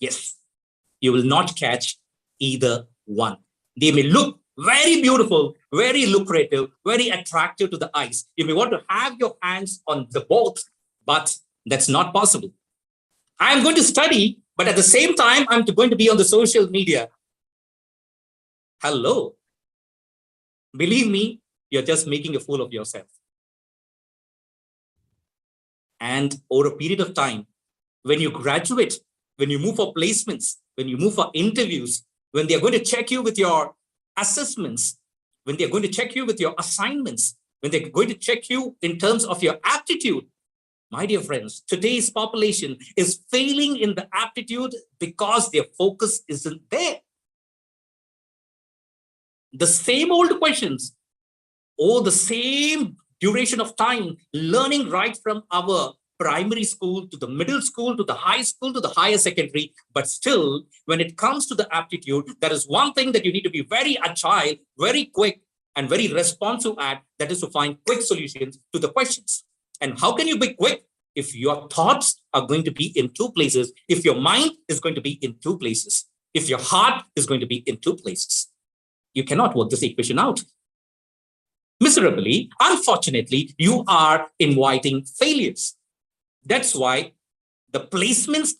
Yes, you will not catch either one. They may look very beautiful, very lucrative, very attractive to the eyes. You may want to have your hands on the both, but that's not possible. I'm going to study, but at the same time, I'm going to be on the social media. Hello. Believe me, you're just making a fool of yourself. And over a period of time, when you graduate, when you move for placements, when you move for interviews, when they're going to check you with your assessments, when they're going to check you with your assignments, when they're going to check you in terms of your aptitude, my dear friends, today's population is failing in the aptitude because their focus isn't there. The same old questions, or the same duration of time, learning right from our primary school to the middle school to the high school to the higher secondary. But still, when it comes to the aptitude, there is one thing that you need to be very agile, very quick, and very responsive at, that is to find quick solutions to the questions. And how can you be quick? If your thoughts are going to be in two places, if your mind is going to be in two places, if your heart is going to be in two places, you cannot work this equation out. Miserably, unfortunately, you are inviting failures. That's why the placements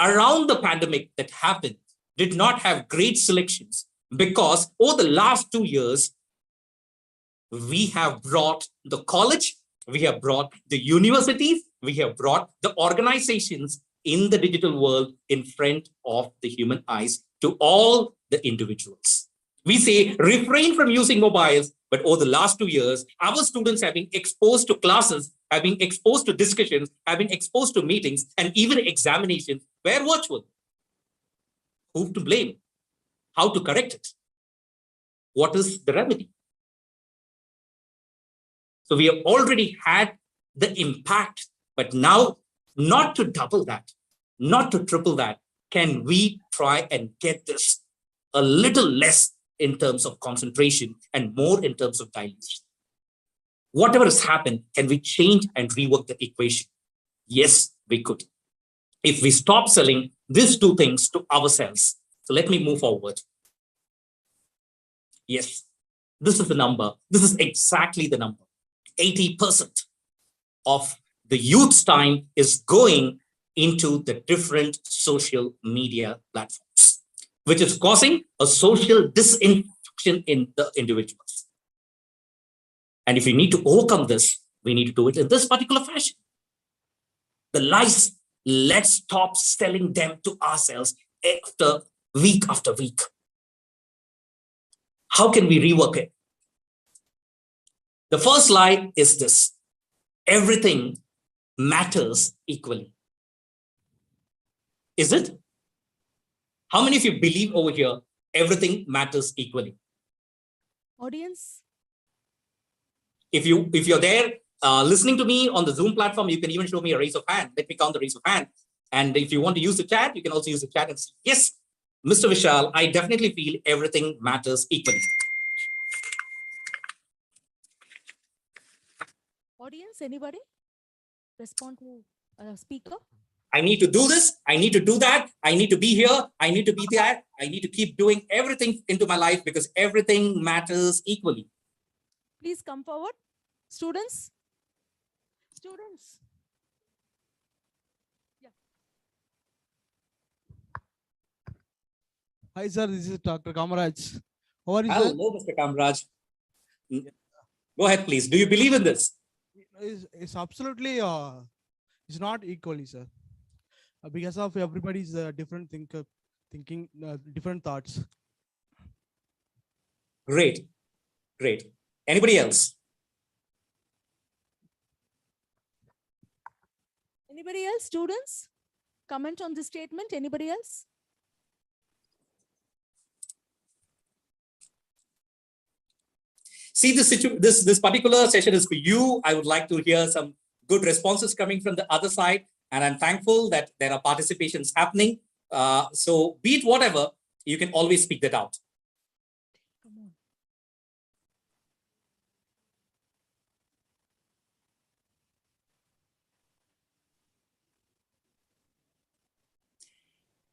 around the pandemic that happened did not have great selections, because over the last 2 years, we have brought the college, we have brought the universities, we have brought the organizations in the digital world in front of the human eyes to all the individuals. We say refrain from using mobiles, but over the last 2 years, our students have been exposed to classes, have been exposed to discussions, have been exposed to meetings, and even examinations were virtual. Who to blame? How to correct it? What is the remedy? So we have already had the impact, but now not to double that, not to triple that, can we try and get this a little less in terms of concentration and more in terms of dilution? Whatever has happened, can we change and rework the equation? Yes, we could. If we stop selling these two things to ourselves. So let me move forward. Yes, this is the number. This is exactly the number. 80% of the youth's time is going into the different social media platforms, which is causing a social disinfection in the individuals. And if we need to overcome this, we need to do it in this particular fashion. The lies, let's stop selling them to ourselves after week. How can we rework it? The first lie is this: everything matters equally. Is it? How many of you believe over here everything matters equally? Audience? If you're there listening to me on the Zoom platform, you can even show me a raise of hand. Let me count the raise of hand. And if you want to use the chat, you can also use the chat and say, yes, Mr. Vishal, I definitely feel everything matters equally. Audience, anybody? Respond to a speaker? I need to do this. I need to do that. I need to be here. I need to be there. I need to keep doing everything into my life because everything matters equally. Please come forward. Students? Students? Yeah. Hi, sir. This is Dr. Kamaraj. How are you, sir? Hello, Mr. Kamraj. Go ahead, please. Do you believe in this? It's absolutely, it's not equally, sir. Because of everybody's different thinking, different thoughts. Great. Great. Anybody else? Anybody else, students? Comment on this statement, anybody else? See, this particular session is for you. I would like to hear some good responses coming from the other side. And I'm thankful that there are participations happening. So be it whatever, you can always speak that out. Come on.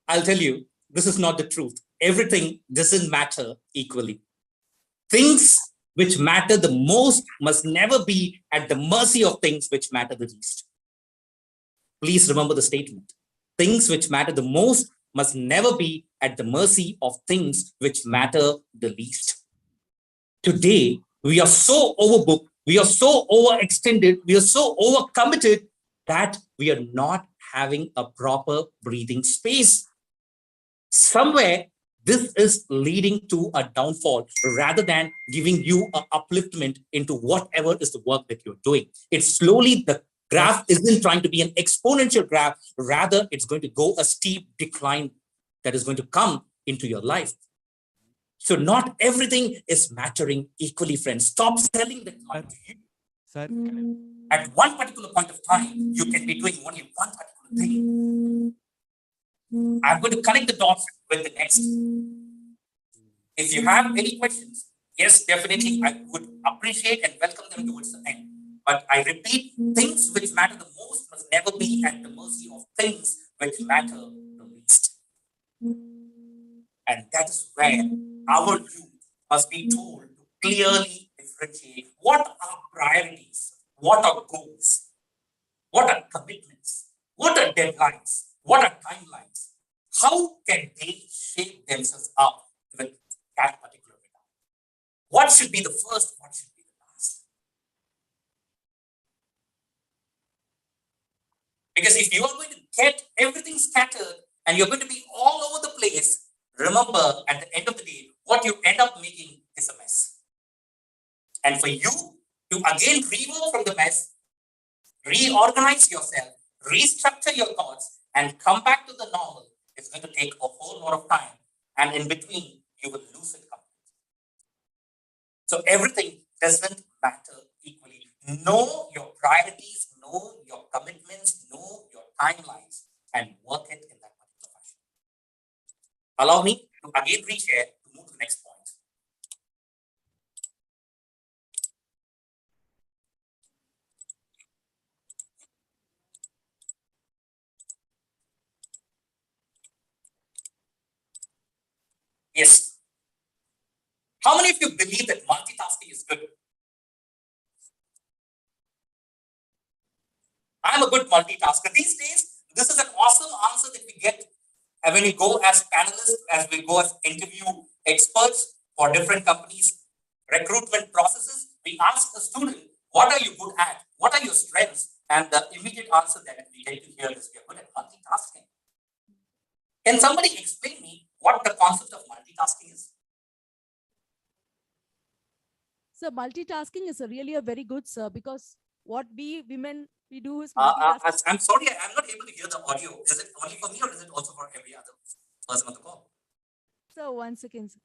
I'll tell you, this is not the truth. Everything doesn't matter equally. Things which matter the most must never be at the mercy of things which matter the least. Please remember the statement. Things which matter the most must never be at the mercy of things which matter the least. Today, we are so overbooked, we are so overextended, we are so overcommitted that we are not having a proper breathing space. Somewhere, this is leading to a downfall rather than giving you an upliftment into whatever is the work that you're doing. It's slowly, the graph isn't trying to be an exponential graph, rather it's going to go a steep decline that is going to come into your life. So not everything is mattering equally, friends. Stop selling that mind to you. Sir, At one particular point of time, you can be doing only one particular thing. I'm going to connect the dots with the next. If you have any questions, yes, definitely I would appreciate and welcome them towards the end. But I repeat, things which matter the most must never be at the mercy of things which matter the least. And that is where our youth must be told to clearly differentiate what are priorities, what are goals, what are commitments, what are deadlines, what are timelines. How can they shape themselves up with that particular regard? What should be the first, what should be the last? Because if you are going to get everything scattered and you're going to be all over the place, remember at the end of the day, what you end up making is a mess. And for you to again rework from the mess, reorganize yourself, restructure your thoughts, and come back to the normal, it's going to take a whole lot of time. And in between, you will lose it completely. So everything doesn't matter equally. Know your priorities, know your commitments, know your timelines, and work it in that particular fashion. Allow me to again reshare to move to the next point. Yes. How many of you believe that multitasking is good? I'm a good multitasker. These days, this is an awesome answer that we get when we go as panelists, as we go as interview experts for different companies, recruitment processes. We ask a student, what are you good at? What are your strengths? And the immediate answer that we get to hear is we are good at multitasking. Can somebody explain me what the concept of multitasking is? So multitasking is really a very good, sir, because what we women, we do is multitasking. I'm sorry, I'm not able to hear the audio. Is it only for me or is it also for every other person on the call? So 1 second. Sir.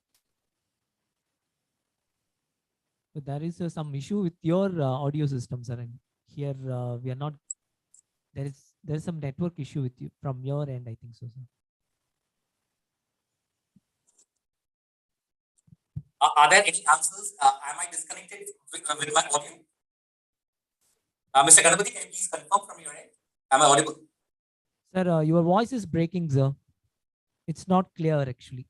So there is some issue with your audio system, sir. And here we are not. There is some network issue with you from your end, I think so, sir. Are there any answers? Am I disconnected with my audio? Mr. Ganapati, can you please confirm from your end? Am I audible? Sir, your voice is breaking, sir. It's not clear, actually.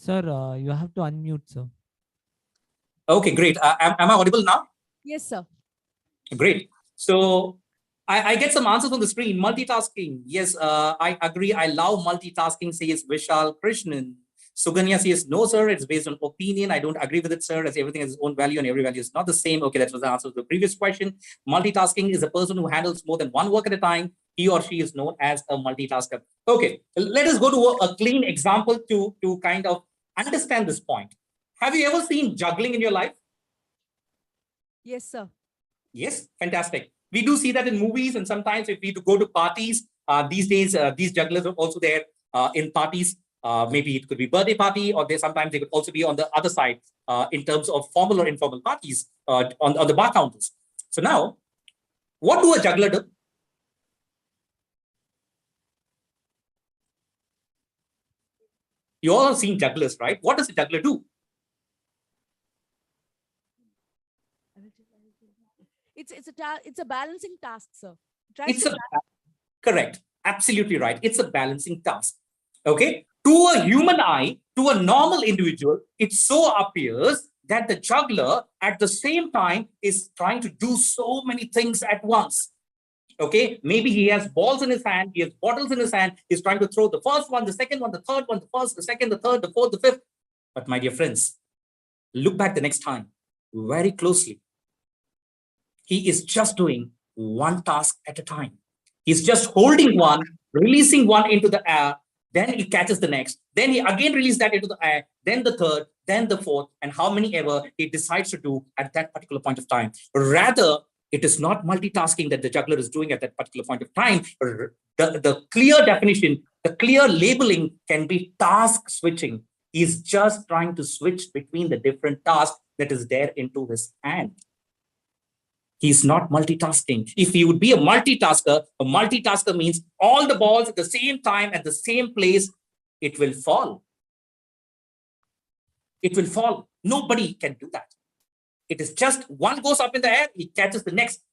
Sir, you have to unmute, sir. Okay, great. Am I audible now? Yes, sir. Great. So I get some answers on the screen. Multitasking. Yes, I agree. I love multitasking, says Vishal Krishnan. Suganya says, no, sir, it's based on opinion. I don't agree with it, sir, as everything has its own value and every value is not the same. Okay, that was the answer to the previous question. Multitasking is a person who handles more than one work at a time. He or she is known as a multitasker. Okay, let us go to a clean example to kind of understand this point. Have you ever seen juggling in your life? Yes, sir. Yes, fantastic. We do see that in movies, and sometimes if we go to parties, these days, these jugglers are also there in parties. Maybe it could be birthday party, or sometimes they could also be on the other side in terms of formal or informal parties on the bar counters. So now, what do a juggler do? You all have seen jugglers, right? What does a juggler do? It's a balancing task, sir. It's a correct, absolutely right. It's a balancing task. Okay, to a human eye, to a normal individual, it so appears that the juggler at the same time is trying to do so many things at once. Okay, maybe he has balls in his hand, he has bottles in his hand, he's trying to throw the first one, the second one, the third one, the first, the second, the third, the fourth, the fifth. But my dear friends, look back the next time very closely. He is just doing one task at a time. He's just holding one, releasing one into the air, then he catches the next, then he again releases that into the air, then the third, then the fourth, and how many ever he decides to do at that particular point of time. Rather, it is not multitasking that the juggler is doing at that particular point of time. The clear definition, the clear labeling can be task switching. He's just trying to switch between the different tasks that is there into his hand. He's not multitasking. If he would be a multitasker means all the balls at the same time, at the same place, it will fall. It will fall. Nobody can do that. It is just one goes up in the air, he catches the next.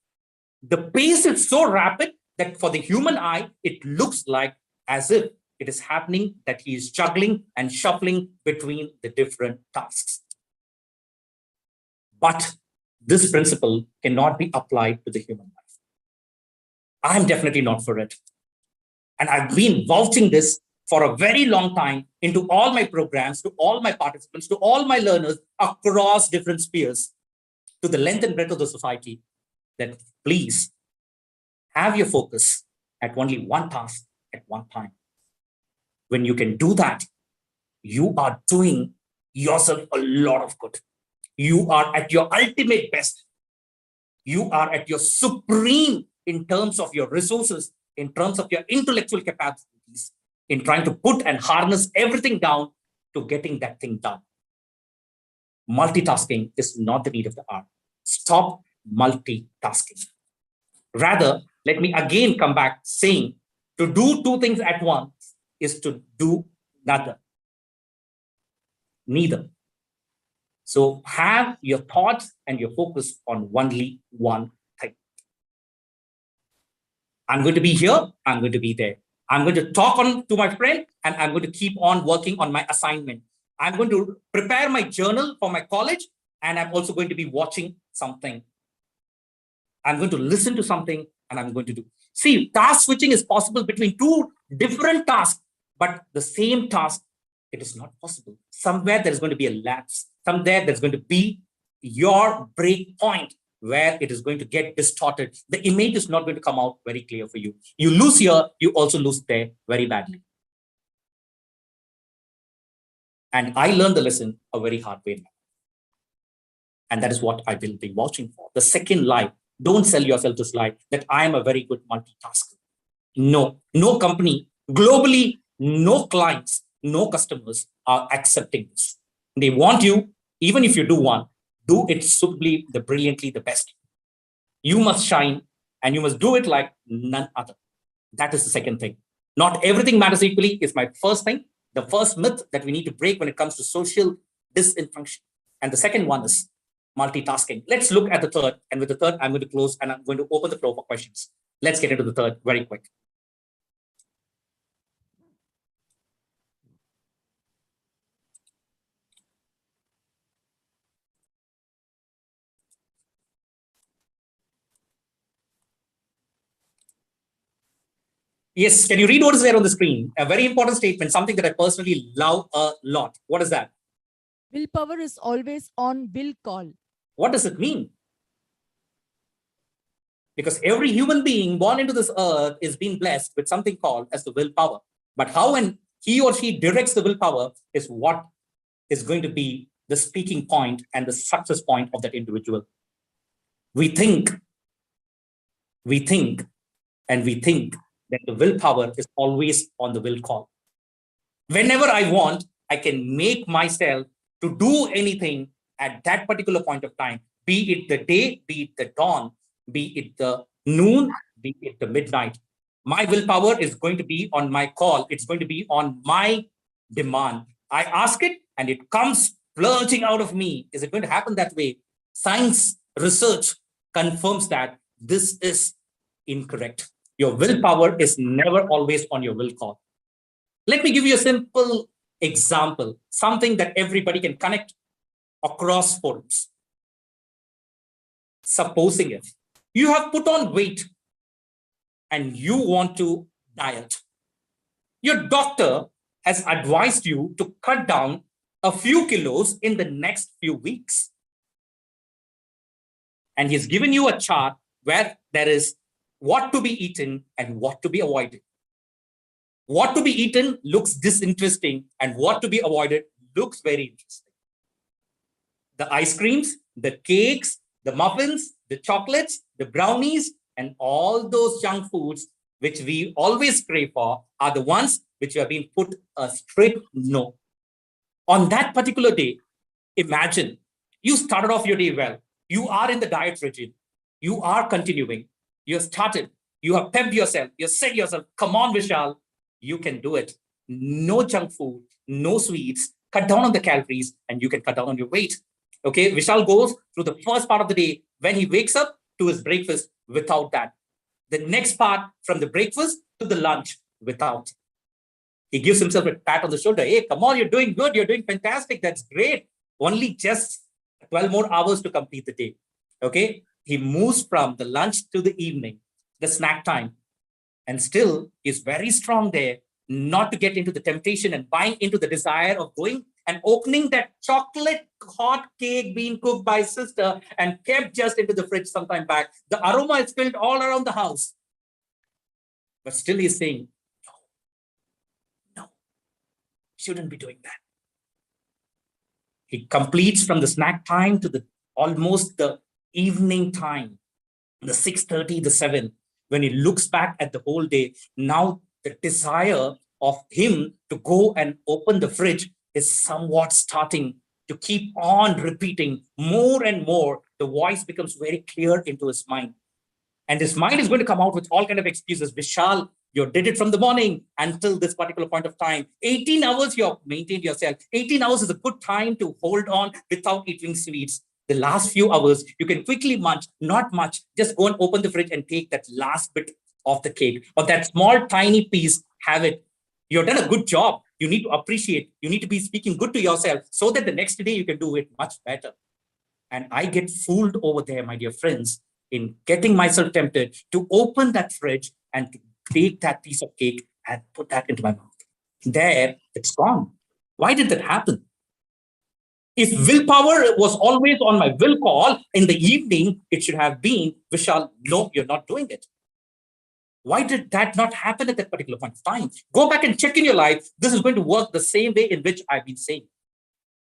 The pace is so rapid that for the human eye, it looks like as if it is happening that he is juggling and shuffling between the different tasks. But this principle cannot be applied to the human life. I'm definitely not for it. And I've been vouching this for a very long time into all my programs, to all my participants, to all my learners across different spheres, to the length and breadth of the society, that please have your focus at only one task at one time. When you can do that, you are doing yourself a lot of good. You are at your ultimate best. You are at your supreme in terms of your resources, in terms of your intellectual capacities, in trying to put and harness everything down to getting that thing done. Multitasking is not the need of the hour. Stop multitasking. Rather, let me again come back saying to do two things at once is to do neither. So have your thoughts and your focus on only one thing. I'm going to be here, I'm going to be there. I'm going to talk to my friend, and I'm going to keep on working on my assignment. I'm going to prepare my journal for my college, and I'm also going to be watching something. I'm going to listen to something, and I'm going to do. See, task switching is possible between two different tasks, but the same task, it is not possible. Somewhere there's going to be a lapse. Somewhere there's going to be your break point where it is going to get distorted. The image is not going to come out very clear for you. You lose here, you also lose there very badly. And I learned the lesson a very hard way now. And that is what I will be watching for. The second lie, don't sell yourself this lie that I am a very good multitasker. No, no company, globally, no clients, no customers are accepting this. They want you, even if you do one, do it suitably, brilliantly, the best. You must shine, and you must do it like none other. That is the second thing. Not everything matters equally is my first thing. The first myth that we need to break when it comes to social disinfunction. And the second one is multitasking. Let's look at the third. And with the third, I'm going to close and I'm going to open the floor for questions. Let's get into the third very quick. Yes, can you read what is there on the screen? A very important statement, something that I personally love a lot. What is that? Willpower is always on will call. What does it mean? Because every human being born into this earth is being blessed with something called as the willpower. But how and he or she directs the willpower is what is going to be the speaking point and the success point of that individual. We think, and we think that the willpower is always on the will call. Whenever I want, I can make myself to do anything at that particular point of time, be it the day, be it the dawn, be it the noon, be it the midnight. My willpower is going to be on my call. It's going to be on my demand. I ask it and it comes splurging out of me. Is it going to happen that way? Science research confirms that this is incorrect. Your willpower is never always on your will call. Let me give you a simple example, something that everybody can connect across forums. Supposing if you have put on weight and you want to diet, your doctor has advised you to cut down a few kilos in the next few weeks. And he's given you a chart where there is what to be eaten and what to be avoided. What to be eaten looks disinteresting and what to be avoided looks very interesting. The ice creams, the cakes, the muffins, the chocolates, the brownies, and all those junk foods which we always crave for are the ones which have been put a strict no. On that particular day, imagine you started off your day well. You are in the diet regime. You are continuing. You have started. You have pepped yourself. You said yourself, come on, Vishal, you can do it. No junk food, no sweets, cut down on the calories, and you can cut down on your weight. Okay, Vishal goes through the first part of the day when he wakes up to his breakfast without that. The next part from the breakfast to the lunch without. He gives himself a pat on the shoulder. Hey, come on, you're doing good. You're doing fantastic. That's great. Only just 12 more hours to complete the day. Okay, he moves from the lunch to the evening, the snack time. And still, he's very strong there, not to get into the temptation and buying into the desire of going and opening that chocolate hot cake being cooked by his sister and kept just into the fridge sometime back. The aroma is filled all around the house. But still he's saying, no, shouldn't be doing that. He completes from the snack time to the almost the evening time, the 6:30, the 7. When he looks back at the whole day, now the desire of him to go and open the fridge is somewhat starting to keep on repeating more and more. The voice becomes very clear into his mind. And his mind is going to come out with all kinds of excuses. Vishal, you did it from the morning until this particular point of time. 18 hours you have maintained yourself. 18 hours is a good time to hold on without eating sweets. The last few hours, you can quickly munch, not much, just go and open the fridge and take that last bit of the cake or that small, tiny piece, have it. You've done a good job. You need to appreciate, you need to be speaking good to yourself so that the next day you can do it much better. And I get fooled over there, my dear friends, in getting myself tempted to open that fridge and to take that piece of cake and put that into my mouth. There, it's gone. Why did that happen? If willpower was always on my will call, in the evening, it should have been, Vishal, no, you're not doing it. Why did that not happen at that particular point of time? Go back and check in your life. This is going to work the same way in which I've been saying.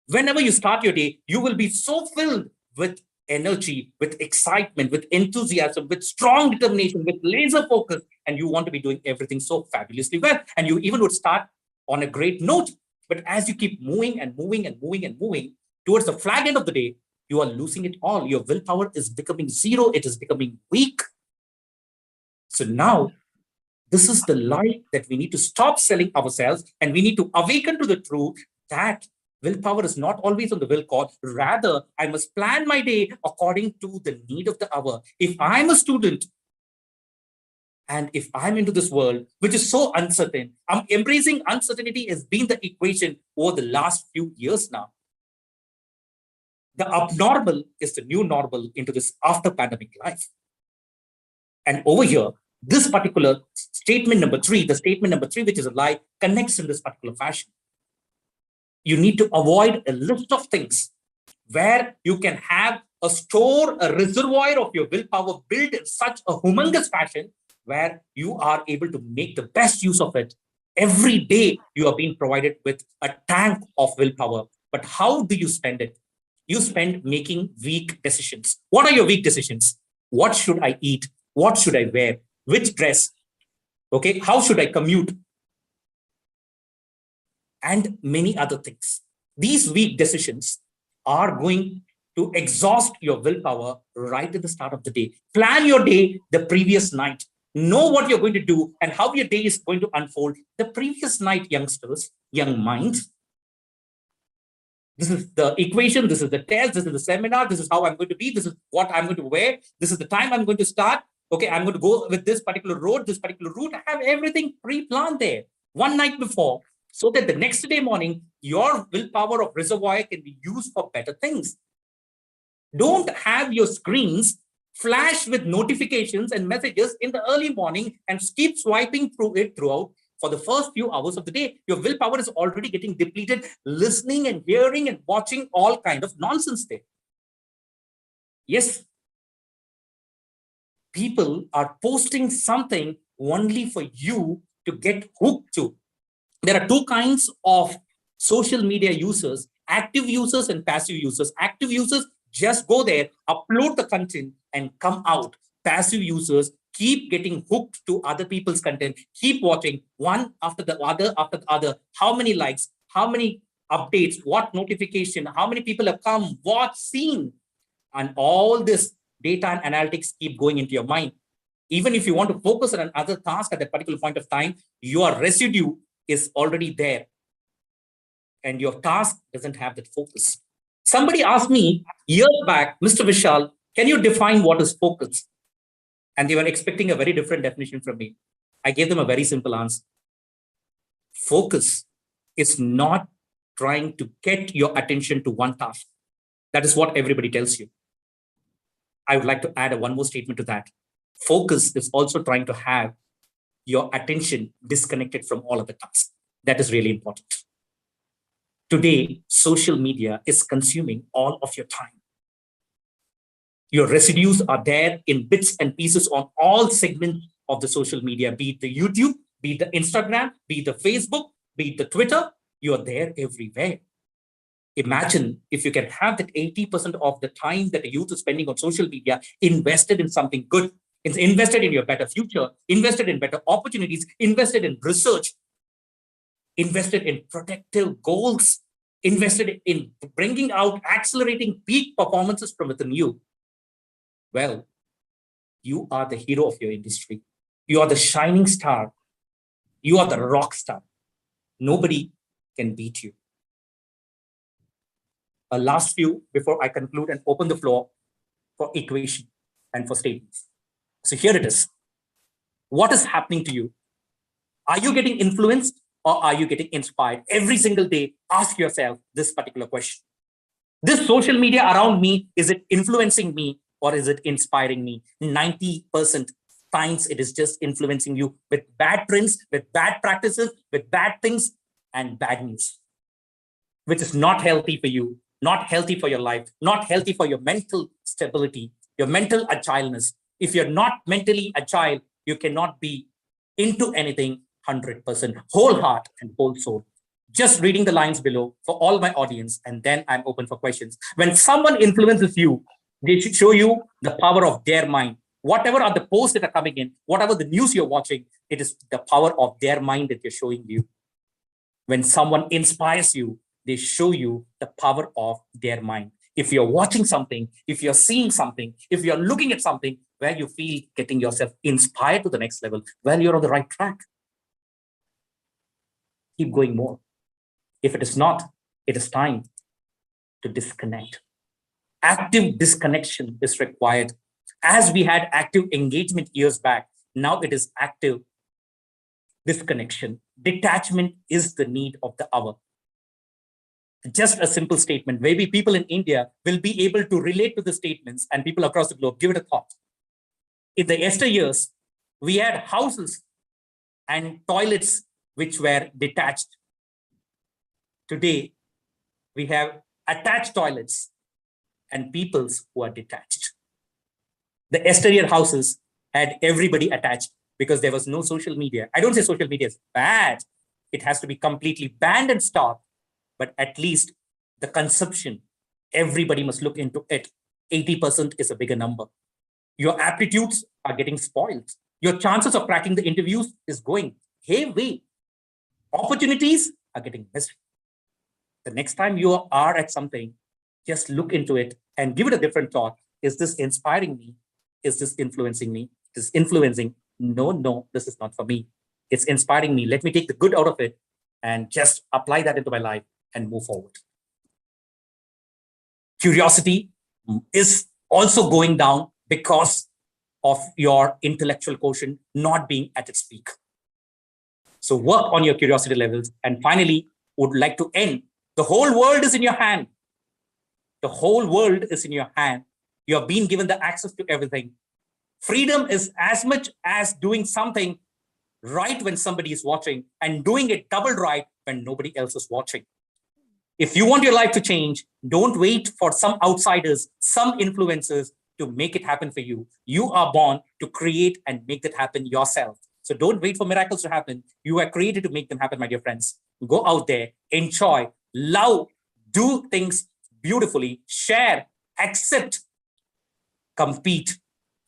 Whenever you start your day, you will be so filled with energy, with excitement, with enthusiasm, with strong determination, with laser focus, and you want to be doing everything so fabulously well. And you even would start on a great note. But as you keep moving and moving and moving and moving towards the flag end of the day, you are losing it all. Your willpower is becoming zero. It is becoming weak. So now, this is the lie that we need to stop selling ourselves, and we need to awaken to the truth that willpower is not always on the will call. Rather, I must plan my day according to the need of the hour. If I'm a student, and if I'm into this world, which is so uncertain, I'm embracing uncertainty has been the equation over the last few years now. The abnormal is the new normal into this after pandemic life. And over here, This particular statement number 3, the statement number 3, which is a lie, connects in this particular fashion. You need to avoid a list of things where you can have a store, a reservoir of your willpower built in such a humongous fashion where you are able to make the best use of it. Every day you are being provided with a tank of willpower. But how do you spend it? You spend making weak decisions. What are your weak decisions? What should I eat? What should I wear? Which dress? Okay, how should I commute? And many other things. These weak decisions are going to exhaust your willpower right at the start of the day. Plan your day the previous night. Know what you're going to do and how your day is going to unfold the previous night, youngsters, young minds. This is the equation, this is the test, this is the seminar, this is how I'm going to be, this is what I'm going to wear, this is the time I'm going to start. Okay, I'm going to go with this particular road, this particular route. I have everything pre-planned there one night before, so that the next day morning, your willpower of reservoir can be used for better things. Don't have your screens flash with notifications and messages in the early morning and keep swiping through it throughout for the first few hours of the day. Your willpower is already getting depleted, listening and hearing and watching all kind of nonsense there. Yes, people are posting something only for you to get hooked to. There are two kinds of social media users, active users and passive users. Active users just go there, upload the content and come out. Passive users keep getting hooked to other people's content, keep watching one after the other. How many likes, how many updates, what notification, how many people have come, what seen, and all this data and analytics keep going into your mind. Even if you want to focus on another task at that particular point of time, your residue is already there and your task doesn't have that focus. Somebody asked me years back, Mr. Vishal, can you define what is focus? And they were expecting a very different definition from me. I gave them a very simple answer. Focus is not trying to get your attention to one task. That is what everybody tells you. I would like to add one more statement to that. Focus is also trying to have your attention disconnected from all other tasks. That is really important. Today, social media is consuming all of your time. Your residues are there in bits and pieces on all segments of the social media, be it the YouTube, be it the Instagram, be it the Facebook, be it the Twitter, you're there everywhere. Imagine if you can have that 80% of the time that the youth is spending on social media invested in something good. It's invested in your better future, invested in better opportunities, invested in research, invested in protective goals, invested in bringing out accelerating peak performances from within you. Well, you are the hero of your industry. You are the shining star. You are the rock star. Nobody can beat you. A last few before I conclude and open the floor for equation and for statements. So here it is. What is happening to you? Are you getting influenced or are you getting inspired? Every single day, ask yourself this particular question. This social media around me, is it influencing me or is it inspiring me? 90% times it is just influencing you with bad trends, with bad practices, with bad things and bad news, which is not healthy for you, not healthy for your life, not healthy for your mental stability, your mental agileness. If you're not mentally agile, you cannot be into anything 100%, whole heart and whole soul. Just reading the lines below for all my audience, and then I'm open for questions. When someone influences you, they should show you the power of their mind. Whatever are the posts that are coming in, whatever the news you're watching, it is the power of their mind that they're showing you. When someone inspires you, they show you the power of their mind. If you're watching something, if you're seeing something, if you're looking at something where you feel getting yourself inspired to the next level, well, you're on the right track. Keep going more. If it is not, it is time to disconnect. Active disconnection is required. As we had active engagement years back, now it is active disconnection. Detachment is the need of the hour. Just a simple statement. Maybe people in India will be able to relate to the statements and people across the globe. Give it a thought. In the yesteryears, We had houses and toilets which were detached. Today, we have attached toilets and peoples who are detached. The exterior houses had everybody attached because there was no social media. I don't say social media is bad. It has to be completely banned and stopped. But at least the consumption, everybody must look into it. 80% is a bigger number. Your aptitudes are getting spoiled. Your chances of cracking the interviews is going hayway. Opportunities are getting missed. The next time you are at something, just look into it and give it a different thought. Is this inspiring me? Is this influencing me? Is this influencing? No, this is not for me. It's inspiring me. Let me take the good out of it and just apply that into my life and move forward. Curiosity is also going down because of your intellectual quotient not being at its peak. So work on your curiosity levels. And finally, would like to end. The whole world is in your hand. The whole world is in your hand. You have been given the access to everything. Freedom is as much as doing something right when somebody is watching and doing it double right when nobody else is watching. If you want your life to change, don't wait for some outsiders, some influencers to make it happen for you. You are born to create and make that happen yourself. So don't wait for miracles to happen. You are created to make them happen, my dear friends. Go out there, enjoy, love, do things beautifully, share, accept, compete,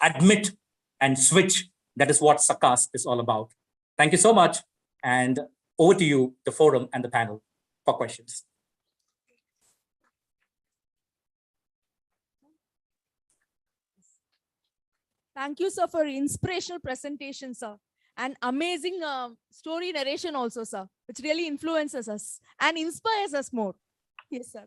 admit, and switch. That is what Sakas is all about. Thank you so much. And over to you, the forum and the panel for questions. Thank you, sir, for inspirational presentation, sir. And amazing story narration also, sir, which really influences us and inspires us more. Yes, sir.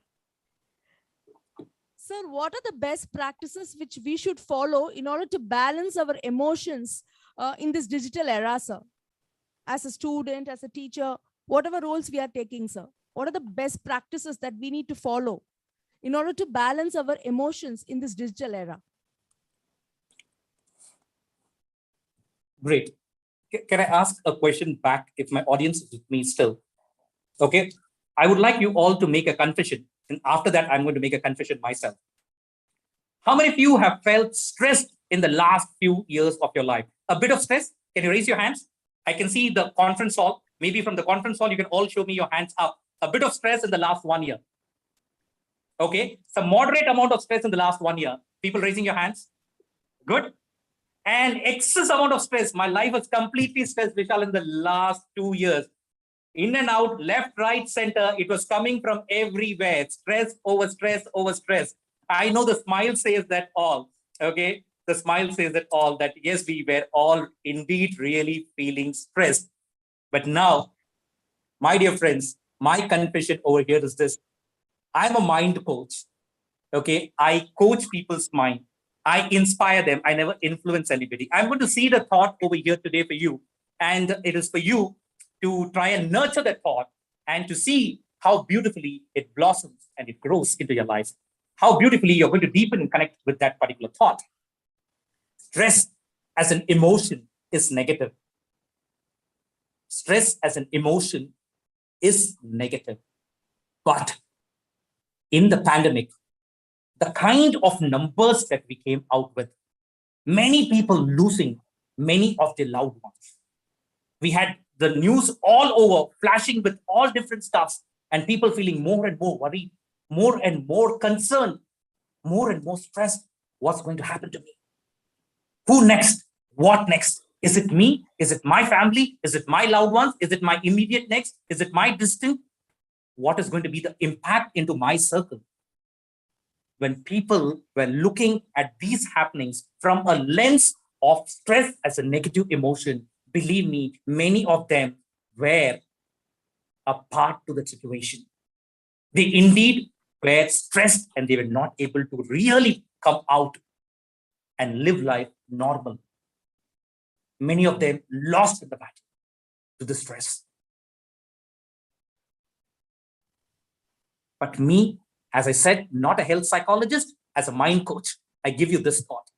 Sir, what are the best practices which we should follow in order to balance our emotions in this digital era, sir? As a student, as a teacher, whatever roles we are taking, sir, what are the best practices that we need to follow in order to balance our emotions in this digital era? Great. Can I ask a question back if my audience is with me still? Okay. I would like you all to make a confession. And after that, I'm going to make a confession myself. How many of you have felt stressed in the last few years of your life? A bit of stress? Can you raise your hands? I can see the conference hall. Maybe from the conference hall, you can all show me your hands up. A bit of stress in the last 1 year. Okay. Some moderate amount of stress in the last 1 year. People raising your hands? Good. And excess amount of stress. My life was completely stressed, Vishal, in the last 2 years. In and out, left, right, center. It was coming from everywhere. Stress over stress over stress. I know the smile says that all. Okay. The smile says that all, that yes, we were all indeed really feeling stressed. But now, my dear friends, my confession over here is this. I'm a mind coach. Okay. I coach people's mind. I inspire them. I never influence anybody. I'm going to see the thought over here today for you. And it is for you to try and nurture that thought and to see how beautifully it blossoms and it grows into your life. How beautifully you're going to deepen and connect with that particular thought. Stress as an emotion is negative. Stress as an emotion is negative. But in the pandemic, the kind of numbers that we came out with, many people losing many of their loved ones. We had the news all over, flashing with all different stuffs, and people feeling more and more worried, more and more concerned, more and more stressed. What's going to happen to me? Who next? What next? Is it me? Is it my family? Is it my loved ones? Is it my immediate next? Is it my distant? What is going to be the impact into my circle? When people were looking at these happenings from a lens of stress as a negative emotion, believe me, many of them were a part to the situation. They indeed were stressed and they were not able to really come out and live life normal. Many of them lost in the battle to the stress. But me, as I said, not a health psychologist, as a mind coach, I give you this thought.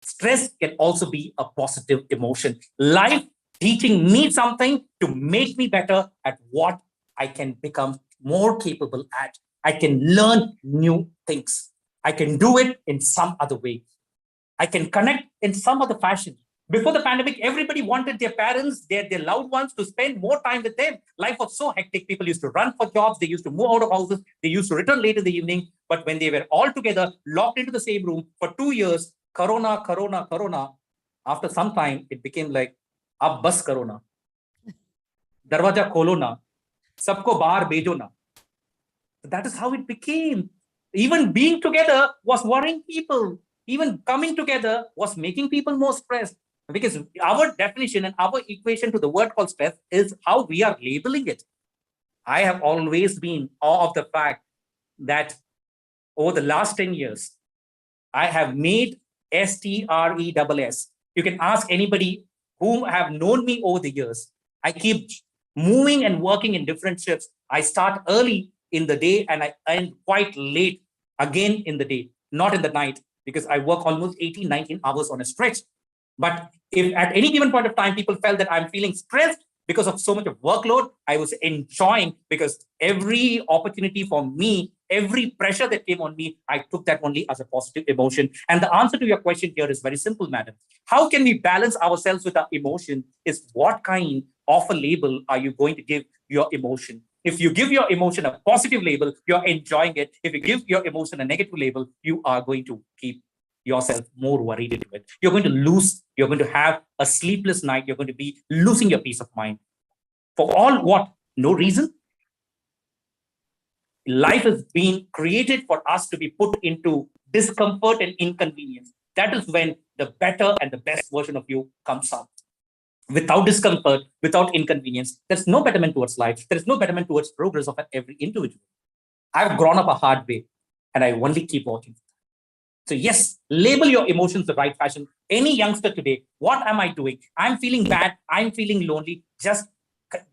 Stress can also be a positive emotion. Life teaching me something to make me better at what I can become more capable at. I can learn new things. I can do it in some other way. I can connect in some other fashion. Before the pandemic, everybody wanted their parents, their loved ones to spend more time with them. Life was so hectic. People used to run for jobs. They used to move out of houses. They used to return late in the evening. But when they were all together, locked into the same room for 2 years, Corona, Corona, Corona, after some time, it became like, ab bas Corona. Darwaja kholo na. Sabko bahar bhejo na. That is how it became. Even being together was worrying people. Even coming together was making people more stressed. Because our definition and our equation to the word called stress is how we are labeling it. I have always been awe of the fact that over the last 10 years, I have made STRESS. You can ask anybody who have known me over the years. I keep moving and working in different shifts. I start early in the day and I end quite late again in the day, not in the night, because I work almost 18, 19 hours on a stretch. But if at any given point of time, people felt that I'm feeling stressed because of so much of workload, I was enjoying, because every opportunity for me, every pressure that came on me, I took that only as a positive emotion. And the answer to your question here is very simple, madam. How can we balance ourselves with our emotion is what kind of a label are you going to give your emotion? If you give your emotion a positive label, you're enjoying it. If you give your emotion a negative label, you are going to keep yourself more worried into it. You're going to lose, you're going to have a sleepless night. You're going to be losing your peace of mind. For all what? No reason. Life has been created for us to be put into discomfort and inconvenience. That is when the better and the best version of you comes out. Without discomfort, without inconvenience, there's no betterment towards life. There is no betterment towards progress of every individual. I've grown up a hard way and I only keep working. So yes, label your emotions the right fashion. Any youngster today, what am I doing? I'm feeling bad. I'm feeling lonely. Just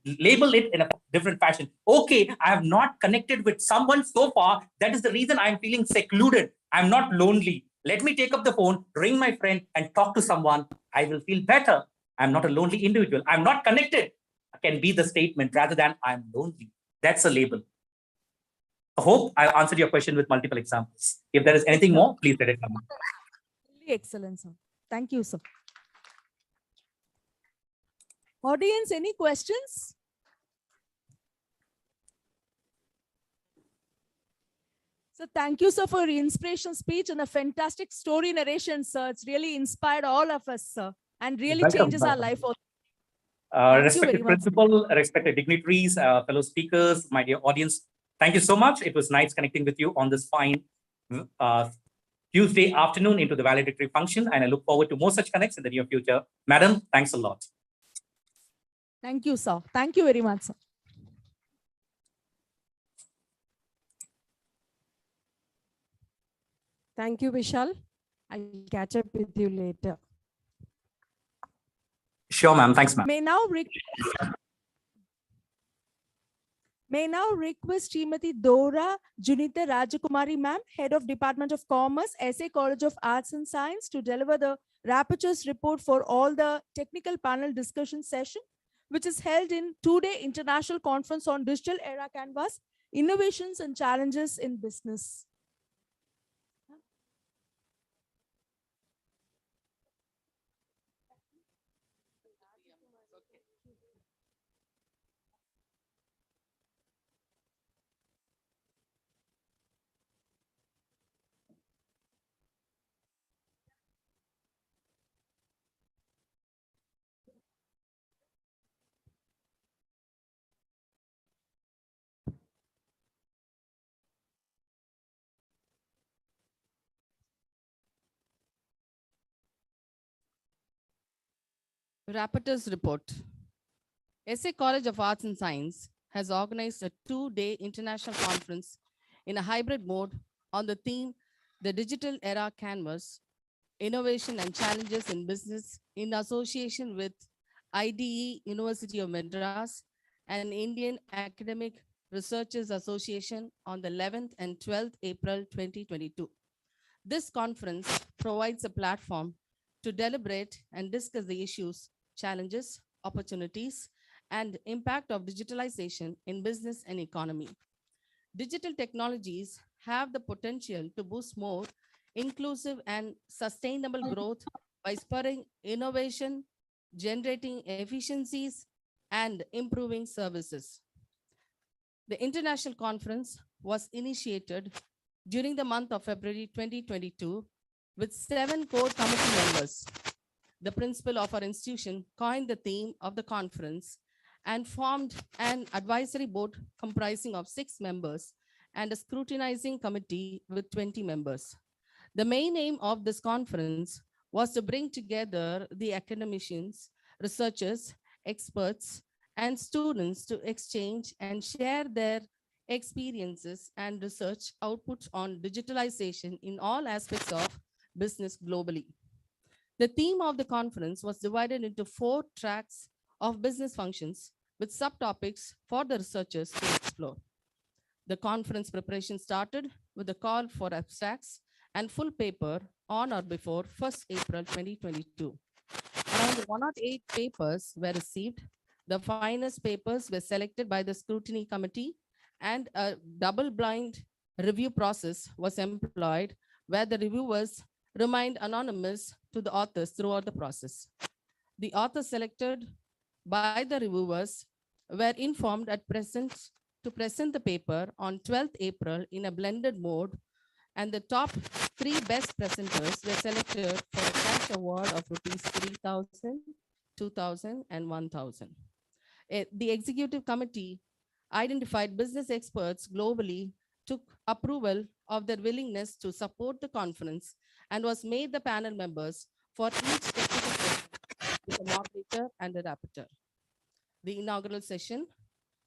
label it in a different fashion. Okay, I have not connected with someone so far. That is the reason I'm feeling secluded. I'm not lonely. Let me take up the phone, ring my friend, and talk to someone. I will feel better. I'm not a lonely individual. I'm not connected. Can be the statement rather than I'm lonely. That's a label. I hope I answered your question with multiple examples. If there is anything more, please let it come. Really excellent, sir. Thank you, sir. Audience, any questions? So thank you, sir, for your inspirational speech and a fantastic story narration, sir. It's really inspired all of us, sir, and really Welcome, changes our welcome. life. Thank you very Respected much. principal, respected dignitaries, fellow speakers, my dear audience, thank you so much. It was nice connecting with you on this fine Tuesday afternoon into the valedictory function, and I look forward to more such connects in the near future. Madam, thanks a lot. Thank you, sir. Thank you very much, sir. Thank you, Vishal. I'll catch up with you later. Sure, ma'am. Thanks, ma'am. May now request Srimati Dora Junita Rajakumari, ma'am, Head of Department of Commerce, SA College of Arts and Science, to deliver the rapporteur's report for all the technical panel discussion session, which is held in two-day international conference on digital era canvas, innovations and challenges in business. Rapporteur's report. SA College of Arts and Science has organized a two-day international conference in a hybrid mode on the theme, The Digital Era Canvas, Innovation and Challenges in Business, in association with IDE University of Madras and Indian Academic Researchers Association on the 11th and 12th April 2022. This conference provides a platform to deliberate and discuss the issues, challenges, opportunities, and impact of digitalization in business and economy. Digital technologies have the potential to boost more inclusive and sustainable growth by spurring innovation, generating efficiencies, and improving services. The international conference was initiated during the month of February 2022 with 7 core committee members. The principal of our institution coined the theme of the conference and formed an advisory board comprising of 6 members and a scrutinizing committee with 20 members. The main aim of this conference was to bring together the academicians, researchers, experts, and students to exchange and share their experiences and research outputs on digitalization in all aspects of business globally. The theme of the conference was divided into 4 tracks of business functions with subtopics for the researchers to explore. The conference preparation started with a call for abstracts and full paper on or before 1st April 2022. Around 108 papers were received. The finest papers were selected by the scrutiny committee, and a double-blind review process was employed where the reviewers remained anonymous to the authors throughout the process. The authors selected by the reviewers were informed at present to present the paper on 12th April in a blended mode, and the top 3 best presenters were selected for a cash award of rupees 3,000, 2,000, and 1,000. The executive committee identified business experts globally, took approval of their willingness to support the conference, and was made the panel members for each technical session with a moderator and a rapporteur. The inaugural session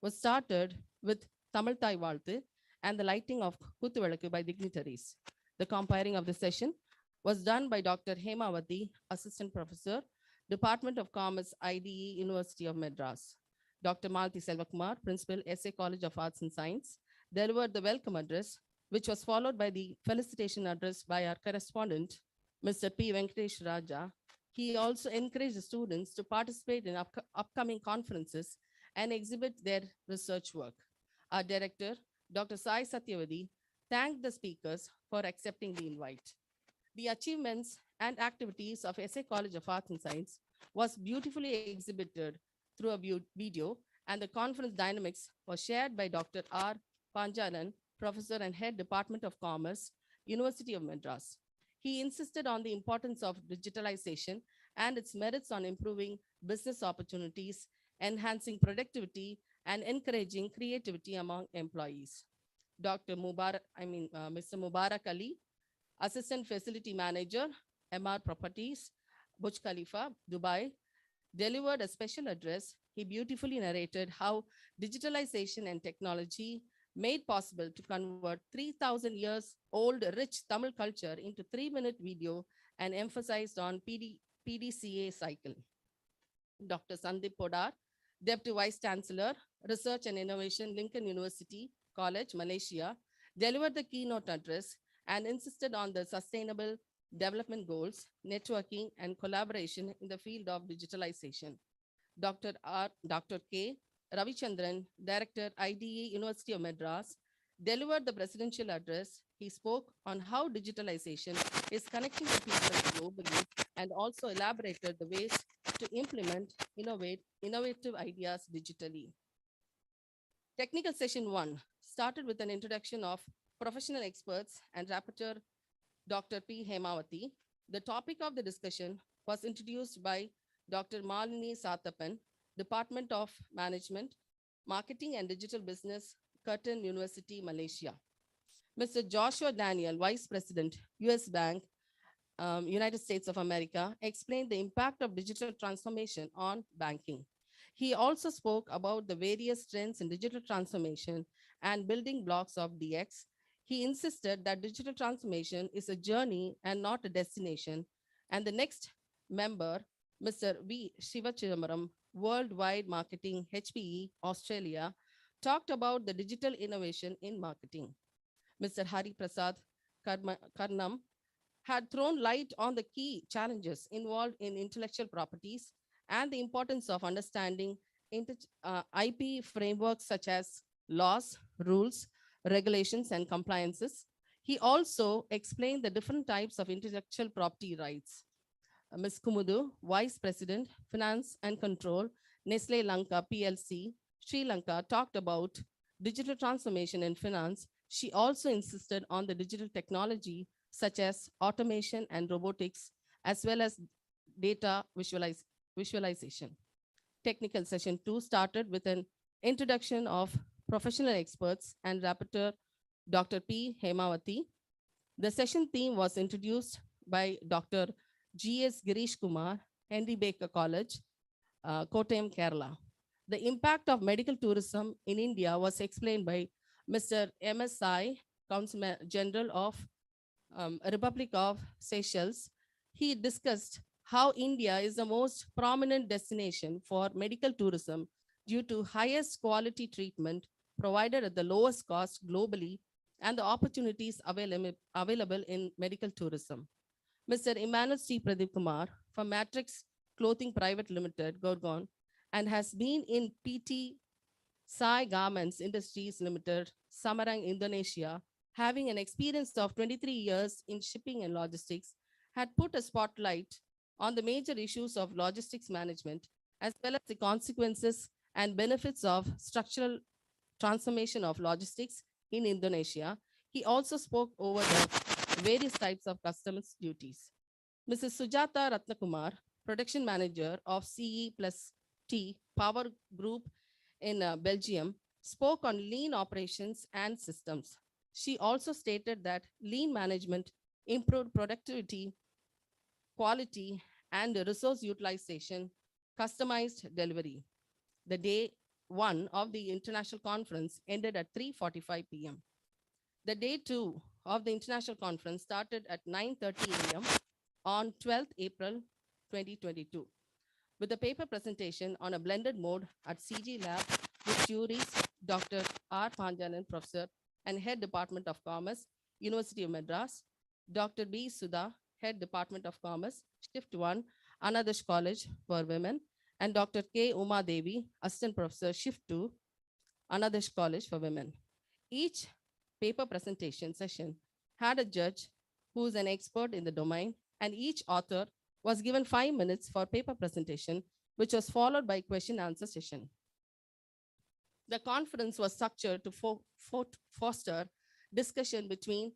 was started with Tamil Thai Valtu and the lighting of Kuthuvalakku by dignitaries. The compiling of the session was done by Dr. Hemavati, Assistant Professor, Department of Commerce, IDE, University of Madras. Dr. Malti Selvakumar, Principal, SA College of Arts and Science, delivered the welcome address, which was followed by the felicitation address by our correspondent, Mr. P. Venkatesh Raja. He also encouraged the students to participate in upcoming conferences and exhibit their research work. Our director, Dr. Sai Satyavadi, thanked the speakers for accepting the invite. The achievements and activities of SA College of Arts and Science was beautifully exhibited through a video, and the conference dynamics was shared by Dr. R. Panjalan, Professor and Head Department of Commerce, University of Madras. He insisted on the importance of digitalization and its merits on improving business opportunities, enhancing productivity, and encouraging creativity among employees. Mr. Mubarak Ali, Assistant Facility Manager, MR Properties, Burj Khalifa, Dubai, delivered a special address. He beautifully narrated how digitalization and technology made possible to convert 3,000 years old rich Tamil culture into 3-minute video and emphasized on PDCA cycle. Dr. Sandeep Podar, Deputy Vice Chancellor, Research and Innovation, Lincoln University College, Malaysia, delivered the keynote address and insisted on the sustainable development goals, networking, and collaboration in the field of digitalization. Dr. K. Ravichandran, Director, IDE, University of Madras, delivered the presidential address. He spoke on how digitalization is connecting the people globally and also elaborated the ways to implement innovative ideas digitally. Technical session 1 started with an introduction of professional experts and rapporteur Dr. P. Hemavati. The topic of the discussion was introduced by Dr. Malini Sathapan, Department of Management, Marketing and Digital Business, Curtin University, Malaysia. Mr. Joshua Daniel, Vice President, US Bank, United States of America, explained the impact of digital transformation on banking. He also spoke about the various trends in digital transformation and building blocks of DX. He insisted that digital transformation is a journey and not a destination. And the next member, Mr. V. Shivachidamaram, Worldwide Marketing, HPE, Australia, talked about the digital innovation in marketing. Mr. Hari Prasad Karnam, had thrown light on the key challenges involved in intellectual properties and the importance of understanding IP frameworks such as laws, rules, regulations, and compliances. He also explained the different types of intellectual property rights. Ms. Kumudu, Vice President, Finance and Control, Nestle Lanka PLC, Sri Lanka, talked about digital transformation in finance. She also insisted on the digital technology such as automation and robotics, as well as data visualization. Technical session 2 started with an introduction of professional experts and rapporteur Dr. P. Hemawati. The session theme was introduced by Dr. G.S. Girish Kumar, Henry Baker College, Kottayam, Kerala. The impact of medical tourism in India was explained by Mr. MSI, Council General of Republic of Seychelles. He discussed how India is the most prominent destination for medical tourism due to highest quality treatment provided at the lowest cost globally and the opportunities available in medical tourism. Mr. Emmanuel C. Pradeep Kumar from Matrix Clothing Private Limited, Gurgaon, and has been in PT Sai Garments Industries Limited, Samarang, Indonesia, having an experience of 23 years in shipping and logistics, had put a spotlight on the major issues of logistics management, as well as the consequences and benefits of structural transformation of logistics in Indonesia. He also spoke over the various types of customs duties. Mrs. Sujata Ratnakumar, production manager of CE plus T Power Group in Belgium, spoke on lean operations and systems. She also stated that lean management improved productivity, quality, and resource utilization, customized delivery. The day one of the international conference ended at 3:45 p.m. The day two of the international conference started at 9:30 a.m. on 12th April 2022 with a paper presentation on a blended mode at CG Lab with juries Dr. R. Panjanan, Professor and Head Department of Commerce, University of Madras, Dr. B. Sudha, Head Department of Commerce, Shift 1, Anadesh College for Women, and Dr. K. Uma Devi, Assistant Professor, Shift 2, Anadesh College for Women. Each paper presentation session had a judge who is an expert in the domain, and each author was given 5 minutes for paper presentation, which was followed by question answer session. The conference was structured to foster discussion between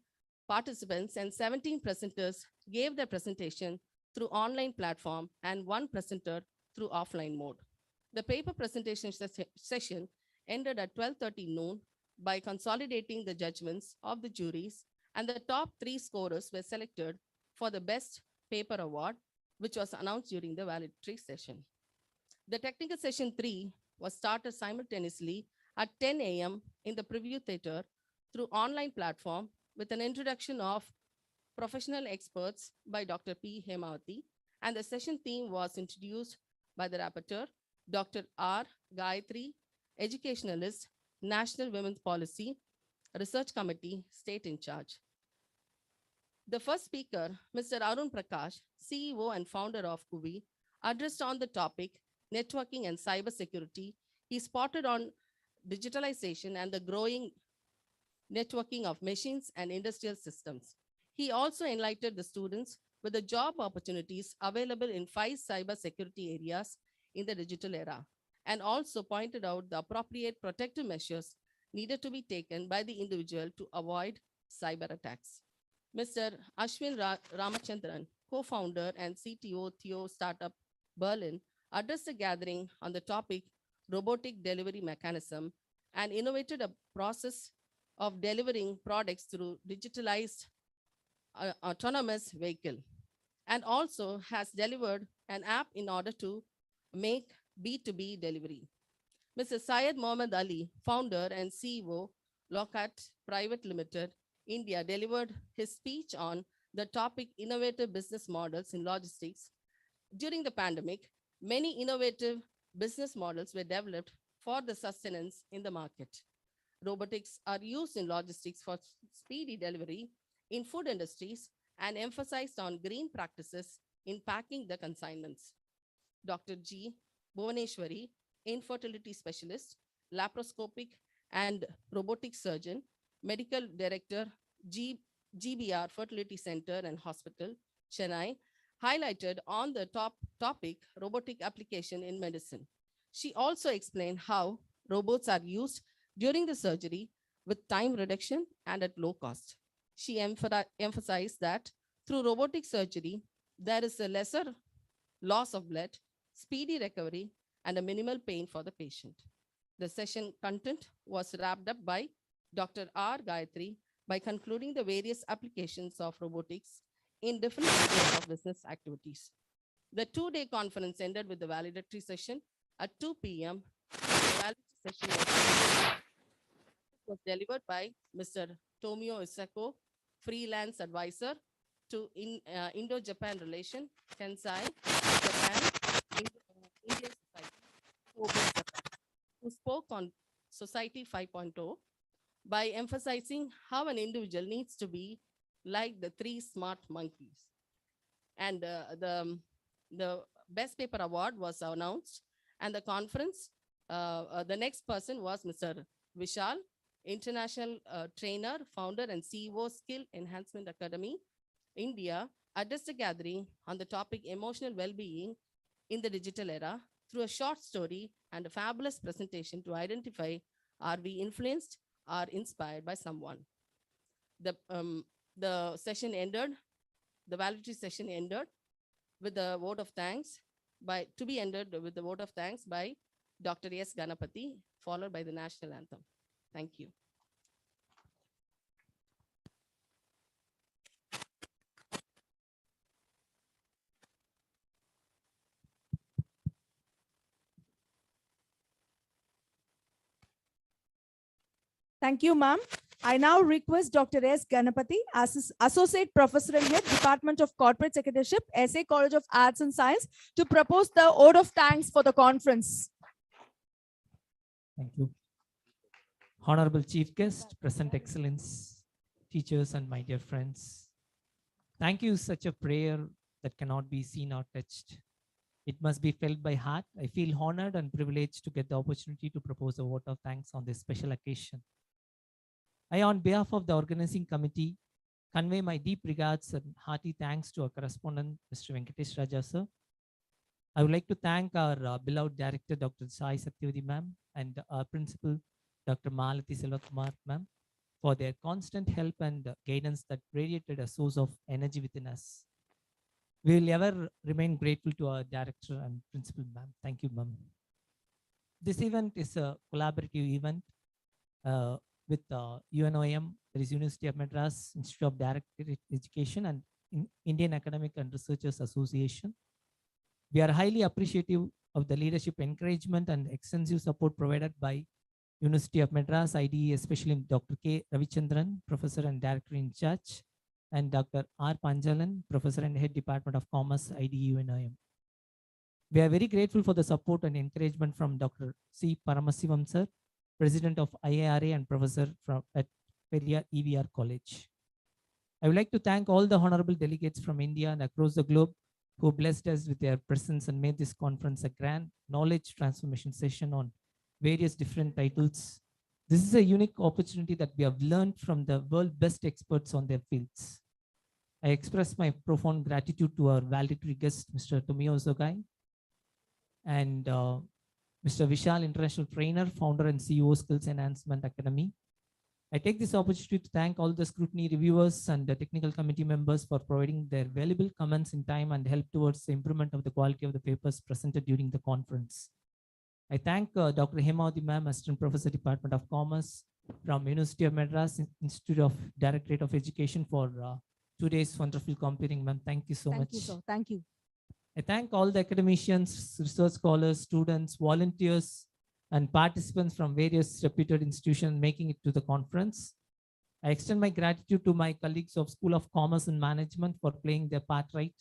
participants, and 17 presenters gave their presentation through online platform and one presenter through offline mode. The paper presentation session ended at 12:30 noon by consolidating the judgments of the juries, and the top 3 scorers were selected for the best paper award, which was announced during the valedictory session. The technical session 3 was started simultaneously at 10 a.m. in the preview theater through online platform with an introduction of professional experts by Dr. P. Hemawati, and the session theme was introduced by the rapporteur, Dr. R. Gayatri, educationalist, National Women's Policy, Research Committee, State in charge. The first speaker, Mr. Arun Prakash, CEO and founder of Kuvi, addressed on the topic networking and cybersecurity. He spotted on digitalization and the growing networking of machines and industrial systems. He also enlightened the students with the job opportunities available in 5 cybersecurity areas in the digital era, and also pointed out the appropriate protective measures needed to be taken by the individual to avoid cyber attacks. Mr. Ashwin Ramachandran, co-founder and CTO Theo Startup Berlin, addressed the gathering on the topic robotic delivery mechanism and innovated a process of delivering products through digitalized autonomous vehicle, and also has delivered an app in order to make B2B delivery. Mr. Syed Mohammad Ali, founder and CEO, Locat Private Limited, India, delivered his speech on the topic innovative business models in logistics. During the pandemic, many innovative business models were developed for the sustenance in the market. Robotics are used in logistics for speedy delivery in food industries and emphasized on green practices in packing the consignments. Dr. G. Bhuvaneshwari, infertility specialist, laparoscopic and robotic surgeon, medical director, GBR Fertility Center and Hospital, Chennai, highlighted on the topic robotic application in medicine. She also explained how robots are used during the surgery with time reduction and at low cost. She emphasized that through robotic surgery, there is a lesser loss of blood, speedy recovery, and a minimal pain for the patient. The session content was wrapped up by Dr. R. Gayatri by concluding the various applications of robotics in different areas of business activities. The two-day conference ended with the valedictory session at 2 p.m. The valedictory session was delivered by Mr. Tomio Isako, freelance advisor to Indo-Japan Relation, Kansai, Japan, Indian Society, Kobe, Japan, who spoke on Society 5.0 by emphasizing how an individual needs to be like the three smart monkeys. And the best paper award was announced, and the conference, the next person was Mr. Vishal, international trainer, founder, and CEO, Skill Enhancement Academy, India, addressed a gathering on the topic emotional well-being in the digital era through a short story and a fabulous presentation to identify, are we influenced or inspired by someone? The session ended, the valedictory session ended with the vote of thanks to be ended with the vote of thanks by Dr. S. Ganapathy, followed by the national anthem. Thank you. Thank you, ma'am. I now request Dr. S. Ganapathy, Associate Professor and Head, Department of Corporate Secretaryship, SA College of Arts and Science, to propose the vote of thanks for the conference. Thank you. Honorable Chief Guest, present excellence, teachers and my dear friends. Thank you, such a prayer that cannot be seen or touched. It must be felt by heart. I feel honored and privileged to get the opportunity to propose a vote of thanks on this special occasion. I, on behalf of the organizing committee, convey my deep regards and hearty thanks to our correspondent, Mr. Venkatesh Raja, sir. I would like to thank our beloved director, Dr. Sai Satyavati ma'am, and our principal, Dr. Malati Selvakumar ma'am, for their constant help and guidance that radiated a source of energy within us. We will ever remain grateful to our director and principal ma'am. Thank you, ma'am. This event is a collaborative event with UNOM, that is University of Madras Institute of Direct Education, and Indian Academic and Researchers Association. We are highly appreciative of the leadership encouragement and extensive support provided by University of Madras, IDE, especially Dr. K. Ravichandran, Professor and Director in Charge, and Dr. R. Panjalan, Professor and Head Department of Commerce, IDE, UNOM. We are very grateful for the support and encouragement from Dr. C. Paramasivam, sir, President of IARA and Professor at Periyar EVR College. I would like to thank all the honorable delegates from India and across the globe who blessed us with their presence and made this conference a grand knowledge transformation session on various different titles. This is a unique opportunity that we have learned from the world's best experts on their fields. I express my profound gratitude to our valedictory guest, Mr. Tomio Zogai, and Mr. Vishal, international trainer, founder and CEO, Skills Enhancement Academy. I take this opportunity to thank all the scrutiny reviewers and the technical committee members for providing their valuable comments in time and help towards the improvement of the quality of the papers presented during the conference. I thank Dr. Hemavati ma'am, Assistant Professor, Department of Commerce from University of Madras Institute of Directorate of Education for today's wonderful comparing, ma'am. Thank you so much. Thank you, sir. Thank you. I thank all the academicians, research scholars, students, volunteers, and participants from various reputed institutions making it to the conference. I extend my gratitude to my colleagues of School of Commerce and Management for playing their part right.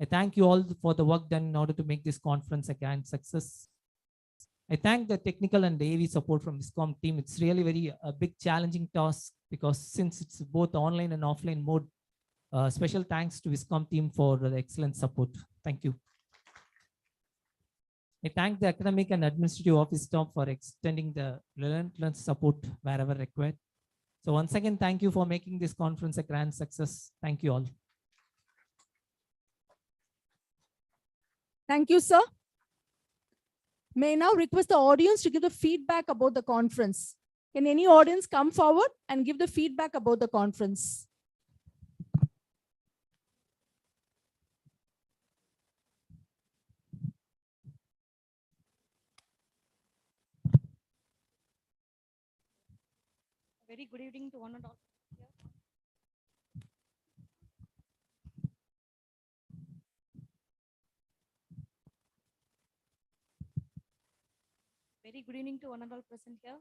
I thank you all for the work done in order to make this conference a grand success. I thank the technical and the AV support from ISCOM team. It's really a big challenging task because since it's both online and offline mode, Special thanks to Viscom team for the excellent support. Thank you. I thank the academic and administrative office staff for extending the relentless support wherever required. So once again, thank you for making this conference a grand success. Thank you all. Thank you, sir. May I now request the audience to give the feedback about the conference. Can any audience come forward and give the feedback about the conference? Very good evening to one and all. Very good evening to one and all present here.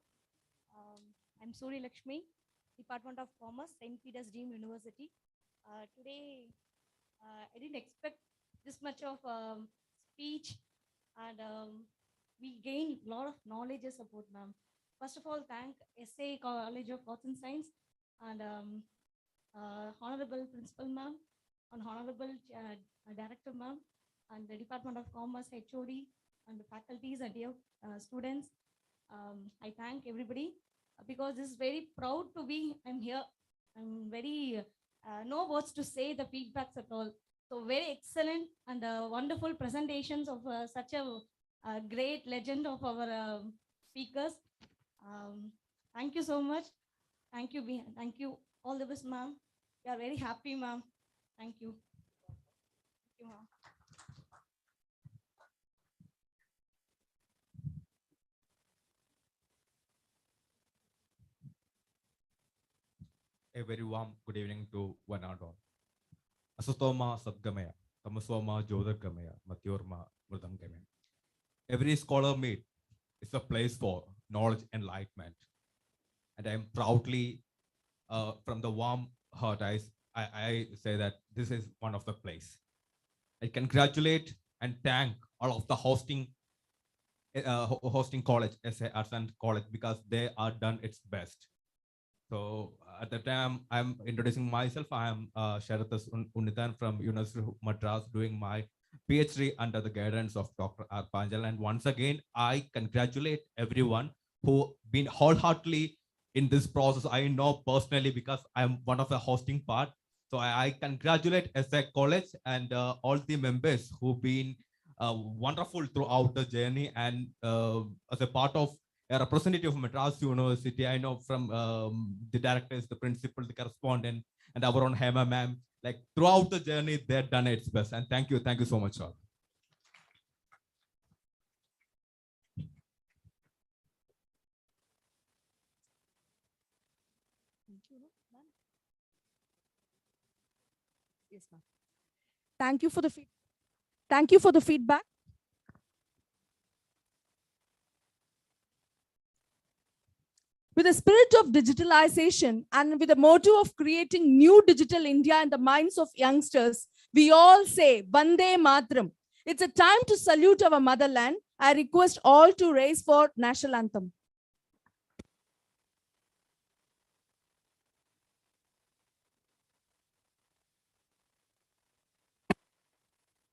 I'm Suri Lakshmi, Department of Commerce, St. Peter's Dean University. Today, I didn't expect this much of speech, and we gained a lot of knowledge about ma'am. First of all, thank SA College of Arts and Science and Honorable Principal ma'am, and Honorable Director ma'am, and the Department of Commerce HOD, and the faculties and dear students. I thank everybody because this is very proud to be. I'm here. I'm very no words to say the feedbacks at all. So very excellent and wonderful presentations of such a great legend of our speakers. Thank you so much. Thank you. Thank you all the best, ma'am. We are very happy, ma'am. Thank you. Thank you, ma'am. A very warm good evening to one and all. Asatoma Sadgamaya, Tamasoma Jyotirgamaya, Matyurma Mridamgamaya. Every scholar meet is a place for knowledge enlightenment. And I'm proudly, from the warm heart, I say that this is one of the place. I congratulate and thank all of the hosting college, SA Arts and College, because they are done its best. So at the time I'm introducing myself, I am Sharathas Unitan from University of Madras, doing my PhD under the guidance of Dr. R. Panjal. And once again, I congratulate everyone who been wholeheartedly in this process. I know personally because I'm one of the hosting part. So I congratulate SA College and all the members who've been wonderful throughout the journey. And as a part of a representative of Madras University, I know from the directors, the principal, the correspondent, and our own Hema ma'am, like throughout the journey, they've done its best. And thank you so much, all. Yes, ma'am. Thank you for the feedback. With the spirit of digitalization and with the motto of creating new digital India in the minds of youngsters, we all say Vande Matram. It's a time to salute our motherland. I request all to raise for national anthem.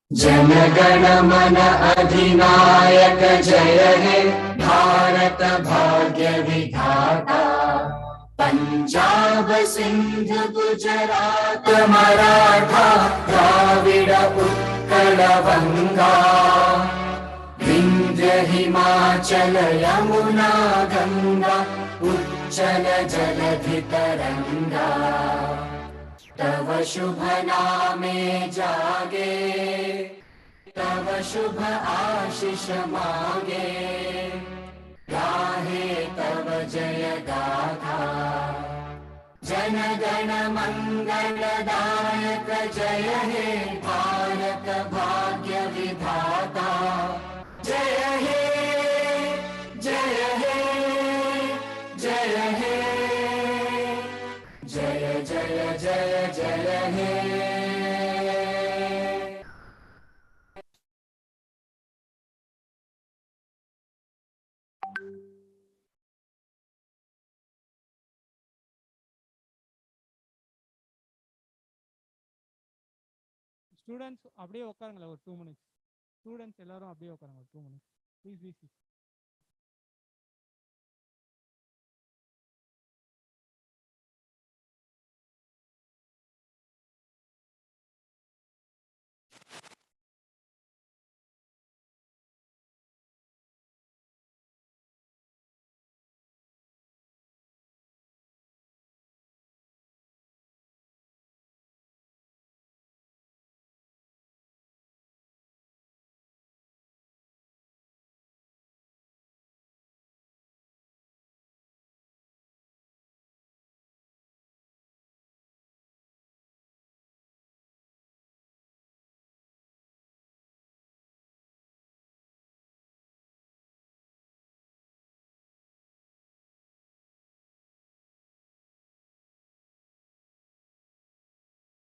जनगण मन अधिनायक जय हे भारत भाग्य विधाता पंजाब सिंध गुजरात मराठा द्राविड उत्कल बंगा विंध्य हिमाचल यमुना गंगा उच्चल जलधि तरंगा तव शुभ नामे जागे तव शुभ आशीष मागे गाहे तव जय गाथा जन गण मंगलदायक जय हे भारत भाग्य विधाता जय हे जय हे जय हे जय जय जय जय हे ஸ்டூடெண்ட்ஸ் அப்படியே உட்காருங்களேன் ஒரு 2 minutes. ஸ்டூடெண்ட்ஸ் எல்லாரும் அப்படியே உட்காருங்க ஒரு 2 minutes. Please please